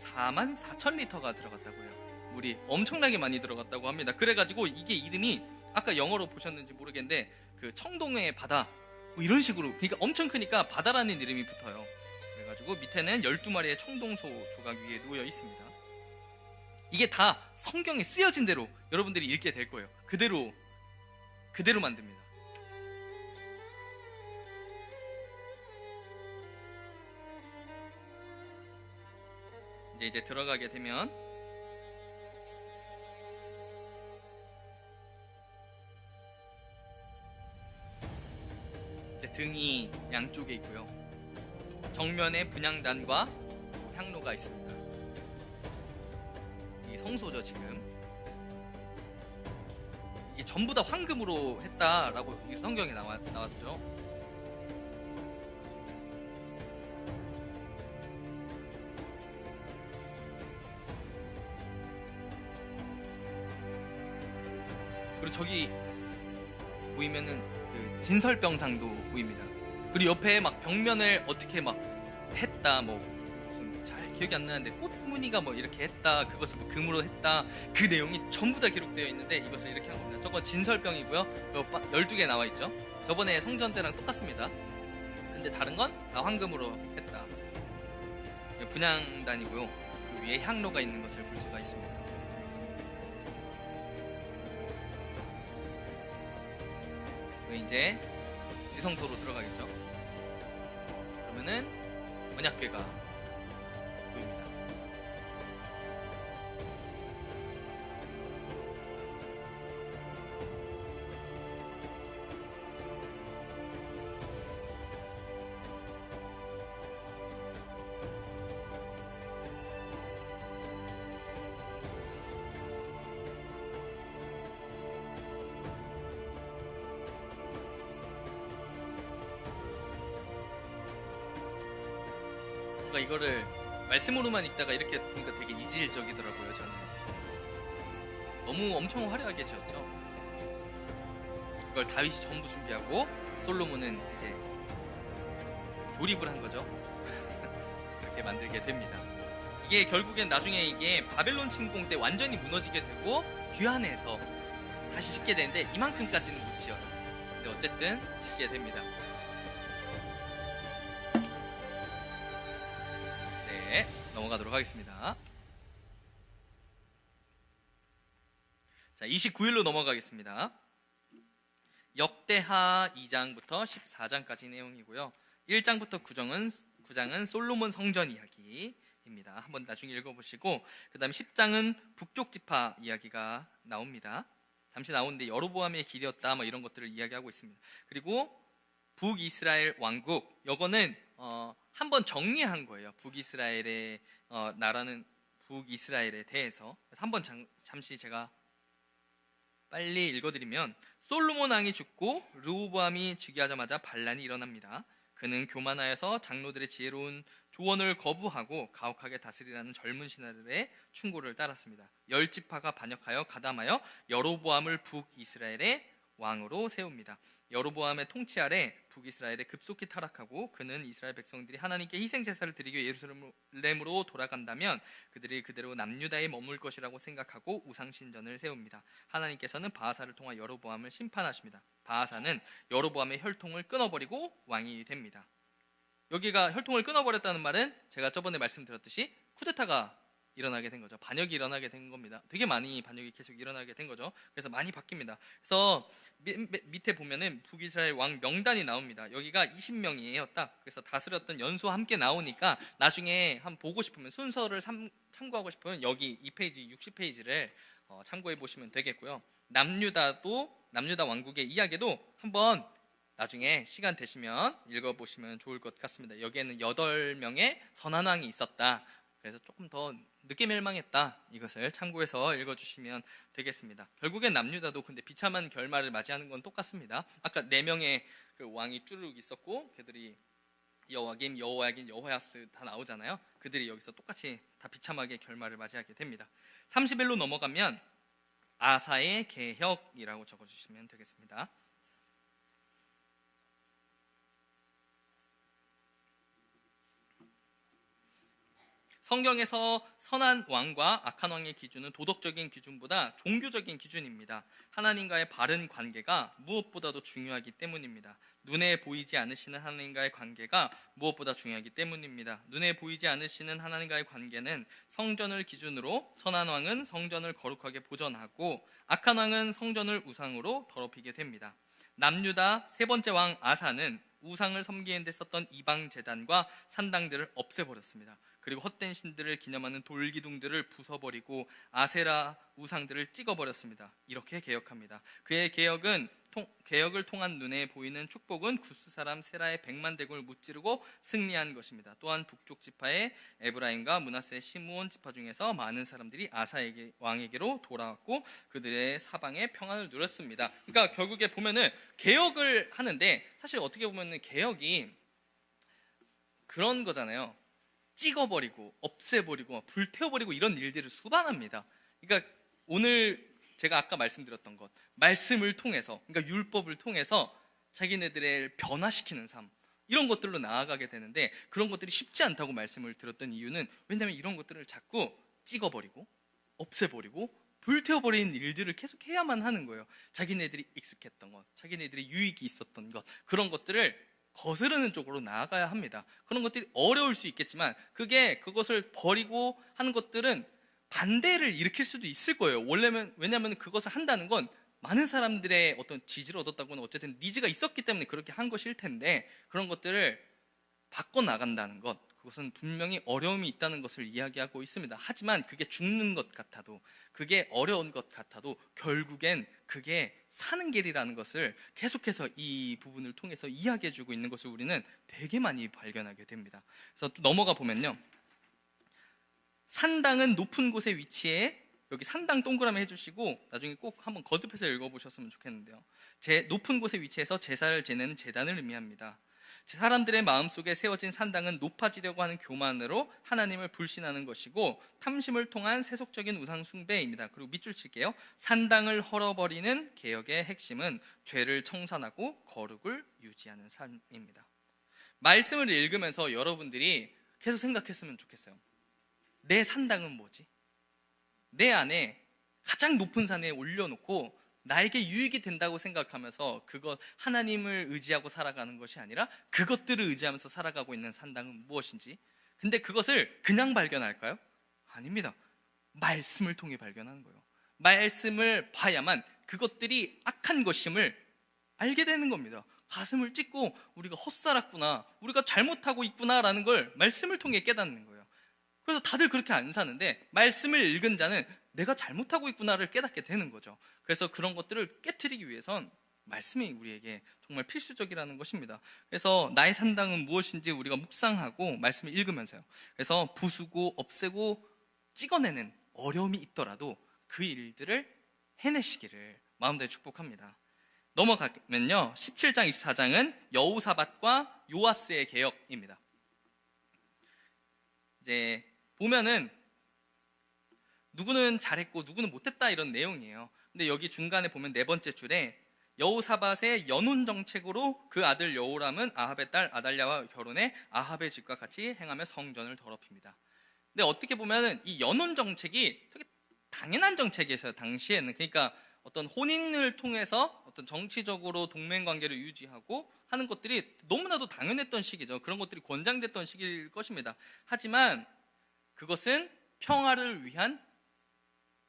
44,000리터가 들어갔다고요. 물이 엄청나게 많이 들어갔다고 합니다. 그래가지고 이게 이름이 아까 영어로 보셨는지 모르겠는데 그 청동의 바다 뭐 이런 식으로, 그러니까 엄청 크니까 바다라는 이름이 붙어요. 그래가지고 밑에는 12마리의 청동소 조각 위에 놓여 있습니다. 이게 다 성경에 쓰여진 대로 여러분들이 읽게 될 거예요. 그대로 만듭니다. 이제 들어가게 되면 등이 양쪽에 있고요. 정면에 분향단과 향로가 있습니다. 이게 성소죠. 지금 이게 전부 다 황금으로 했다라고 이 성경에 나왔죠. 그리고 저기 보이면은 그 진설병상도 보입니다. 그리고 옆에 막 벽면을 어떻게 막 했다, 뭐 무슨 잘 기억이 안 나는데 꽃무늬가 뭐 이렇게 했다, 그것을 뭐 금으로 했다, 그 내용이 전부 다 기록되어 있는데 이것을 이렇게 한 겁니다. 저건 진설병이고요. 12개 나와 있죠. 저번에 성전 때랑 똑같습니다. 근데 다른 건 다 황금으로 했다. 분향단이고요. 그 위에 향로가 있는 것을 볼 수가 있습니다. 그리고 이제 지성소로 들어가겠죠. 그러면은 언약궤가 보입니다. 이거를 말씀으로만 읽다가 이렇게 보니까 되게 이질적이더라고요. 저는 너무 엄청 화려하게 지었죠. 이걸 다윗이 전부 준비하고 솔로몬은 이제 조립을 한 거죠. 이렇게 만들게 됩니다. 이게 결국엔 나중에 이게 바벨론 침공 때 완전히 무너지게 되고 귀환해서 다시 짓게 되는데 이만큼까지는 못 지어요. 근데 어쨌든 짓게 됩니다. 넘어가도록 하겠습니다. 자, 29일로 넘어가겠습니다. 역대하 2장부터 14장까지 내용이고요. 1장부터 9장은 솔로몬 성전 이야기입니다. 한번 나중에 읽어보시고, 그 다음에 10장은 북쪽 지파 이야기가 나옵니다. 잠시 나오는데 여로보암의 길이었다 뭐 이런 것들을 이야기하고 있습니다. 그리고 북이스라엘 왕국, 이거는 한번 정리한 거예요. 북이스라엘의 나라는 북이스라엘에 대해서. 그래서 한번 잠시 제가 빨리 읽어드리면 솔로몬 왕이 죽고 르호보암이 즉위하자마자 반란이 일어납니다. 그는 교만하여서 장로들의 지혜로운 조언을 거부하고 가혹하게 다스리라는 젊은 신하들의 충고를 따랐습니다. 열 지파가 반역하여 가담하여 여로보암을 북이스라엘의 왕으로 세웁니다. 여로보암의 통치 아래 북이스라엘에 급속히 타락하고 그는 이스라엘 백성들이 하나님께 희생 제사를 드리기 위해 예루살렘으로 돌아간다면 그들이 그대로 남유다에 머물 것이라고 생각하고 우상 신전을 세웁니다. 하나님께서는 바하사를 통해 여로보암을 심판하십니다. 바하사는 여로보암의 혈통을 끊어버리고 왕이 됩니다. 여기가 혈통을 끊어버렸다는 말은 제가 저번에 말씀드렸듯이 쿠데타가 일어나게 된 거죠. 반역이 일어나게 된 겁니다. 되게 많이 반역이 계속 일어나게 된 거죠. 그래서 많이 바뀝니다. 그래서 밑에 보면은 북이스라엘 왕 명단이 나옵니다. 여기가 20명이에요. 딱. 그래서 다스렸던 연수와 함께 나오니까 나중에 한번 보고 싶으면 순서를 참고하고 싶으면 여기 2페이지, 60페이지를 참고해 보시면 되겠고요. 남유다 왕국의 이야기도 한번 나중에 시간 되시면 읽어보시면 좋을 것 같습니다. 여기에는 8명의 선한 왕이 있었다. 그래서 조금 더 늦게 멸망했다. 이것을 참고해서 읽어주시면 되겠습니다. 결국엔 남유다도 근데 비참한 결말을 맞이하는 건 똑같습니다. 아까 4명의 그 왕이 쭈르륵 있었고 그들이 여호와김, 여호야긴, 여호야스 다 나오잖아요. 그들이 여기서 똑같이 다 비참하게 결말을 맞이하게 됩니다. 31로 넘어가면 아사의 개혁이라고 적어주시면 되겠습니다. 성경에서 선한 왕과 악한 왕의 기준은 도덕적인 기준보다 종교적인 기준입니다. 하나님과의 바른 관계가 무엇보다도 중요하기 때문입니다. 눈에 보이지 않으시는 하나님과의 관계가 무엇보다 중요하기 때문입니다. 눈에 보이지 않으시는 하나님과의 관계는 성전을 기준으로 선한 왕은 성전을 거룩하게 보존하고 악한 왕은 성전을 우상으로 더럽히게 됩니다. 남유다 세 번째 왕 아사는 우상을 섬기는 데 썼던 이방 제단과 산당들을 없애버렸습니다. 그리고 헛된 신들을 기념하는 돌기둥들을 부숴버리고 아세라 우상들을 찍어버렸습니다. 이렇게 개혁합니다. 그의 개혁을 통한 눈에 보이는 축복은 구스 사람 세라의 100만 대군을 무찌르고 승리한 것입니다. 또한 북쪽 지파의 에브라임과 므낫세 시므온 지파 중에서 많은 사람들이 아사에게 왕에게로 돌아왔고 그들의 사방에 평안을 누렸습니다. 그러니까 결국에 보면은 개혁을 하는데 사실 어떻게 보면은 개혁이 그런 거잖아요. 찍어버리고 없애버리고 불태워버리고 이런 일들을 수반합니다. 그러니까 오늘 제가 아까 말씀드렸던 것 말씀을 통해서 그러니까 율법을 통해서 자기네들을 변화시키는 삶 이런 것들로 나아가게 되는데 그런 것들이 쉽지 않다고 말씀을 드렸던 이유는 왜냐하면 이런 것들을 자꾸 찍어버리고 없애버리고 불태워버리는 일들을 계속 해야만 하는 거예요. 자기네들이 익숙했던 것 자기네들이 유익이 있었던 것 그런 것들을 거스르는 쪽으로 나아가야 합니다. 그런 것들이 어려울 수 있겠지만 그것을 버리고 하는 것들은 반대를 일으킬 수도 있을 거예요. 왜냐하면 그것을 한다는 건 많은 사람들의 어떤 지지를 얻었다거나 어쨌든 니즈가 있었기 때문에 그렇게 한 것일 텐데 그런 것들을 바꿔나간다는 것 그것은 분명히 어려움이 있다는 것을 이야기하고 있습니다. 하지만 그게 죽는 것 같아도 그게 어려운 것 같아도 결국엔 그게 사는 길이라는 것을 계속해서 이 부분을 통해서 이야기해주고 있는 것을 우리는 되게 많이 발견하게 됩니다. 그래서 또 넘어가 보면요, 산당은 높은 곳에 위치해 여기 산당 동그라미 해주시고 나중에 꼭 한번 거듭해서 읽어보셨으면 좋겠는데요. 높은 곳에 위치해서 제사를 지내는 제단을 의미합니다. 사람들의 마음속에 세워진 산당은 높아지려고 하는 교만으로 하나님을 불신하는 것이고 탐심을 통한 세속적인 우상 숭배입니다. 그리고 밑줄 칠게요. 산당을 헐어버리는 개혁의 핵심은 죄를 청산하고 거룩을 유지하는 삶입니다. 말씀을 읽으면서 여러분들이 계속 생각했으면 좋겠어요. 내 산당은 뭐지? 내 안에 가장 높은 산에 올려놓고 나에게 유익이 된다고 생각하면서 그것 하나님을 의지하고 살아가는 것이 아니라 그것들을 의지하면서 살아가고 있는 산당은 무엇인지 근데 그것을 그냥 발견할까요? 아닙니다. 말씀을 통해 발견하는 거예요. 말씀을 봐야만 그것들이 악한 것임을 알게 되는 겁니다. 가슴을 찢고 우리가 헛살았구나 우리가 잘못하고 있구나라는 걸 말씀을 통해 깨닫는 거예요. 그래서 다들 그렇게 안 사는데 말씀을 읽은 자는 내가 잘못하고 있구나를 깨닫게 되는 거죠. 그래서 그런 것들을 깨트리기 위해선 말씀이 우리에게 정말 필수적이라는 것입니다. 그래서 나의 산당은 무엇인지 우리가 묵상하고 말씀을 읽으면서요. 그래서 부수고 없애고 찍어내는 어려움이 있더라도 그 일들을 해내시기를 마음대로 축복합니다. 넘어가면요, 17장 24장은 여호사밧과 요아스의 개혁입니다. 이제 보면은 누구는 잘했고 누구는 못했다 이런 내용이에요. 근데 여기 중간에 보면 네 번째 줄에 여호사밧의 연혼 정책으로 그 아들 여호람은 아합의 딸 아달랴와 결혼해 아합의 집과 같이 행하며 성전을 더럽힙니다. 근데 어떻게 보면은 이 연혼 정책이 되게 당연한 정책이었어요, 당시에는. 그러니까 어떤 혼인을 통해서 어떤 정치적으로 동맹 관계를 유지하고 하는 것들이 너무나도 당연했던 시기죠. 그런 것들이 권장됐던 시기일 것입니다. 하지만 그것은 평화를 위한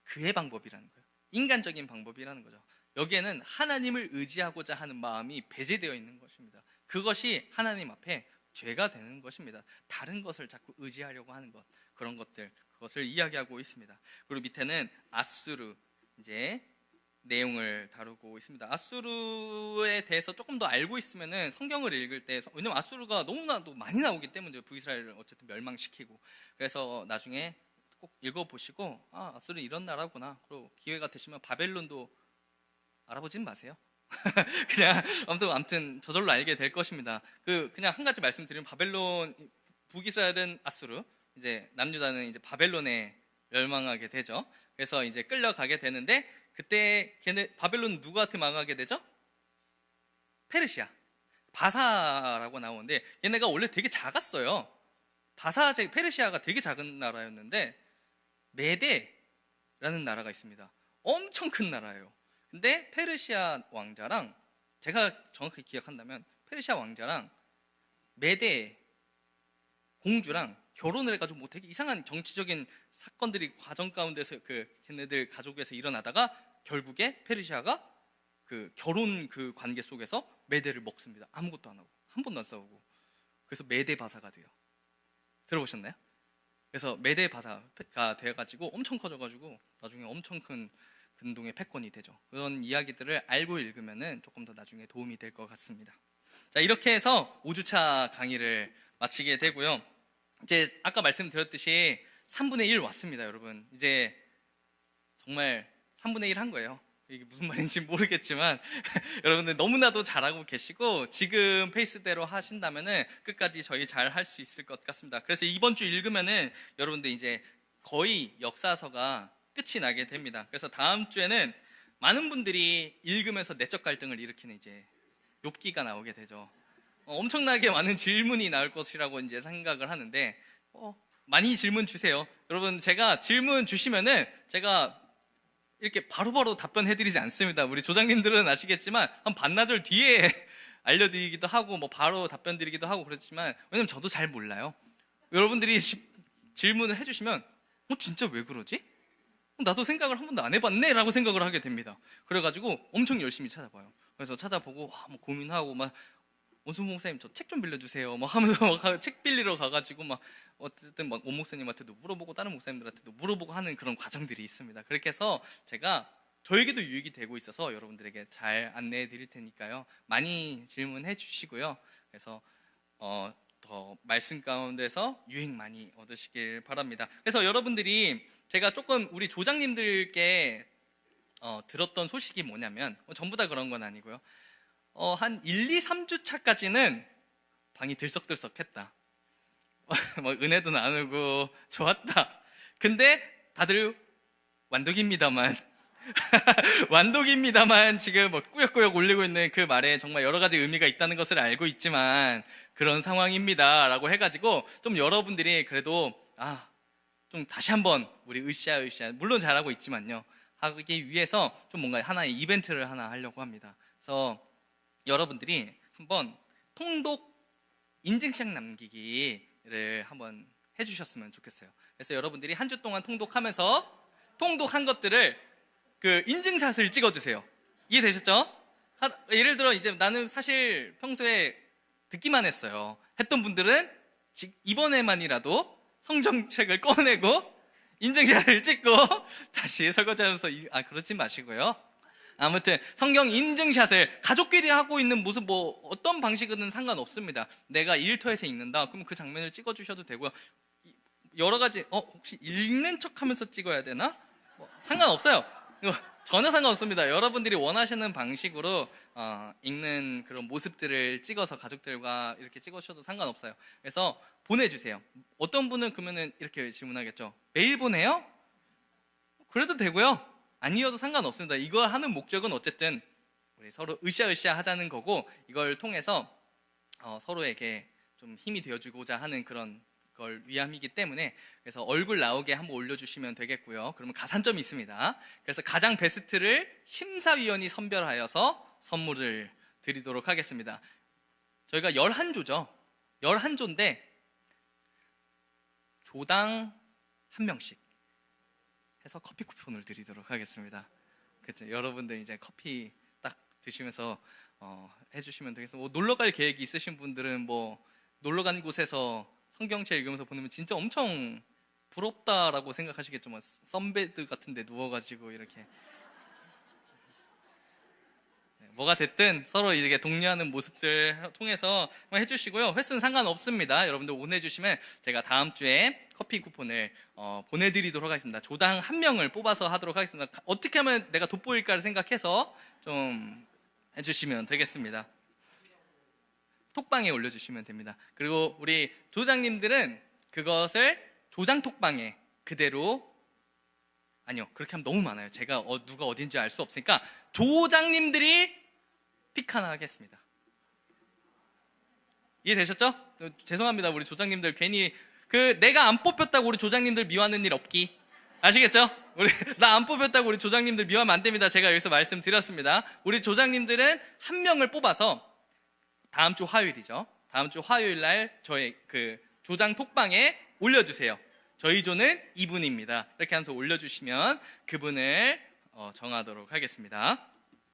그의 방법이라는 거예요. 인간적인 방법이라는 거죠. 여기에는 하나님을 의지하고자 하는 마음이 배제되어 있는 것입니다. 그것이 하나님 앞에 죄가 되는 것입니다. 다른 것을 자꾸 의지하려고 하는 것, 그런 것들, 그것을 이야기하고 있습니다. 그리고 밑에는 아수르 이제 내용을 다루고 있습니다. 아수르에 대해서 조금 더 알고 있으면은 성경을 읽을 때, 왜냐면 아수르가 너무나도 많이 나오기 때문에 북이스라엘을 어쨌든 멸망시키고, 그래서 나중에 꼭 읽어보시고 아수르는 이런 나라구나. 그리고 기회가 되시면 바벨론도 알아보진 마세요. 그냥 아무튼 저절로 알게 될 것입니다. 그냥 한 가지 말씀드리면, 바벨론, 북이스라엘은 아수르, 이제 남유다는 이제 바벨론에 멸망하게 되죠. 그래서 이제 끌려가게 되는데, 그때 바벨론 누구한테 망하게 되죠? 페르시아, 바사라고 나오는데, 얘네가 원래 되게 작았어요. 페르시아가 되게 작은 나라였는데, 메데라는 나라가 있습니다. 엄청 큰 나라예요. 근데 페르시아 왕자랑, 제가 정확히 기억한다면 페르시아 왕자랑 메데 공주랑 결혼을 해가지고 뭐 되게 이상한 정치적인 사건들이 과정 가운데서 걔네들 가족에서 일어나다가 결국에 페르시아가 그 결혼 그 관계 속에서 메데를 먹습니다. 아무것도 안 하고, 한 번도 안 싸우고. 그래서 메데 바사가 돼요. 들어보셨나요? 그래서 메데 바사가 돼가지고 엄청 커져가지고 나중에 엄청 큰 근동의 패권이 되죠. 그런 이야기들을 알고 읽으면은 조금 더 나중에 도움이 될 것 같습니다. 자, 이렇게 해서 5주차 강의를 마치게 되고요. 이제 아까 말씀드렸듯이 3분의 1 왔습니다, 여러분. 이제 정말 3분의 1 한 거예요. 이게 무슨 말인지 모르겠지만 여러분들 너무나도 잘하고 계시고, 지금 페이스대로 하신다면은 끝까지 저희 잘 할 수 있을 것 같습니다. 그래서 이번 주 읽으면은 여러분들 이제 거의 역사서가 끝이 나게 됩니다. 그래서 다음 주에는 많은 분들이 읽으면서 내적 갈등을 일으키는 이제 욥기가 나오게 되죠. 엄청나게 많은 질문이 나올 것이라고 이제 생각을 하는데, 많이 질문 주세요. 여러분, 제가 질문 주시면은 제가 이렇게 바로바로 답변해드리지 않습니다. 우리 조장님들은 아시겠지만 한 반나절 뒤에 알려드리기도 하고 뭐 바로 답변드리기도 하고 그렇지만, 왜냐면 저도 잘 몰라요. 여러분들이 질문을 해주시면 진짜 왜 그러지? 나도 생각을 한 번도 안 해봤네 라고 생각을 하게 됩니다. 그래가지고 엄청 열심히 찾아봐요. 그래서 찾아보고 뭐 고민하고 막, 원수 목사님 저 책 좀 빌려주세요 막 하면서 막 책 빌리러 가가지고 막 어쨌든 막 원 목사님한테도 물어보고 다른 목사님들한테도 물어보고 하는 그런 과정들이 있습니다. 그렇게 해서 제가 저에게도 유익이 되고 있어서 여러분들에게 잘 안내해 드릴 테니까요, 많이 질문해 주시고요. 그래서 더 말씀 가운데서 유익 많이 얻으시길 바랍니다. 그래서 여러분들이, 제가 조금 우리 조장님들께 들었던 소식이 뭐냐면, 전부 다 그런 건 아니고요, 한 1, 2, 3주 차까지는 방이 들썩들썩했다. 막 은혜도 나누고 좋았다. 근데 다들 완독입니다만 완독입니다만 지금 뭐 꾸역꾸역 올리고 있는 그 말에 정말 여러 가지 의미가 있다는 것을 알고 있지만 그런 상황입니다 라고 해가지고, 좀 여러분들이 그래도 좀 다시 한번 우리 으쌰 물론 잘하고 있지만요 하기 위해서 좀 뭔가 하나의 이벤트를 하나 하려고 합니다. 그래서 여러분들이 한번 통독 인증샷 남기기를 한번 해주셨으면 좋겠어요. 그래서 여러분들이 한 주 동안 통독하면서 통독한 것들을 그 인증샷을 찍어주세요. 이해되셨죠? 예를 들어 이제 나는 사실 평소에 듣기만 했어요. 했던 분들은 이번에만이라도 성경책을 꺼내고 인증샷을 찍고 다시 설거지하면서 그러지 마시고요. 아무튼 성경 인증샷을 가족끼리 하고 있는 모습, 뭐 어떤 방식은 상관없습니다. 내가 일터에서 읽는다 그럼 그 장면을 찍어주셔도 되고요. 여러 가지 혹시 읽는 척하면서 찍어야 되나? 상관없어요. 전혀 상관없습니다. 여러분들이 원하시는 방식으로 읽는 그런 모습들을 찍어서 가족들과 이렇게 찍으셔도 상관없어요. 그래서 보내주세요. 어떤 분은 그러면은 이렇게 질문하겠죠. 매일 보내요? 그래도 되고요. 아니어도 상관없습니다. 이걸 하는 목적은 어쨌든 우리 서로 으쌰으쌰 하자는 거고, 이걸 통해서 서로에게 좀 힘이 되어주고자 하는 그런 걸 위함이기 때문에, 그래서 얼굴 나오게 한번 올려주시면 되겠고요. 그러면 가산점이 있습니다. 그래서 가장 베스트를 심사위원이 선별하여서 선물을 드리도록 하겠습니다. 저희가 11조죠. 11조인데 조당 한 명씩 해서 커피 쿠폰을 드리도록 하겠습니다. 그렇죠? 여러분들 이제 커피 딱 드시면서 해주시면 되겠습니다. 뭐 놀러 갈 계획이 있으신 분들은 뭐 놀러 간 곳에서 성경책 읽으면서 보내면 진짜 엄청 부럽다라고 생각하시겠지만, 썬베드 같은 데 누워가지고 이렇게 뭐가 됐든 서로 이렇게 독려하는 모습들 통해서 해주시고요. 횟수는 상관없습니다. 여러분들 보내주시면 제가 다음 주에 커피 쿠폰을 보내드리도록 하겠습니다. 조당 한 명을 뽑아서 하도록 하겠습니다. 어떻게 하면 내가 돋보일까를 생각해서 좀 해주시면 되겠습니다. 톡방에 올려주시면 됩니다. 그리고 우리 조장님들은 그것을 조장 톡방에 그대로, 아니요, 그렇게 하면 너무 많아요. 제가 누가 어딘지 알 수 없으니까 조장님들이 픽 하나 하겠습니다. 이해되셨죠? 죄송합니다. 우리 조장님들 괜히 내가 안 뽑혔다고 우리 조장님들 미워하는 일 없기. 아시겠죠? 나 안 뽑혔다고 우리 조장님들 미워하면 안 됩니다. 제가 여기서 말씀드렸습니다. 우리 조장님들은 한 명을 뽑아서 다음 주 화요일이죠. 다음 주 화요일 날 저희 조장 톡방에 올려주세요. 저희 조는 이분입니다. 이렇게 하면서 올려주시면 그분을 정하도록 하겠습니다.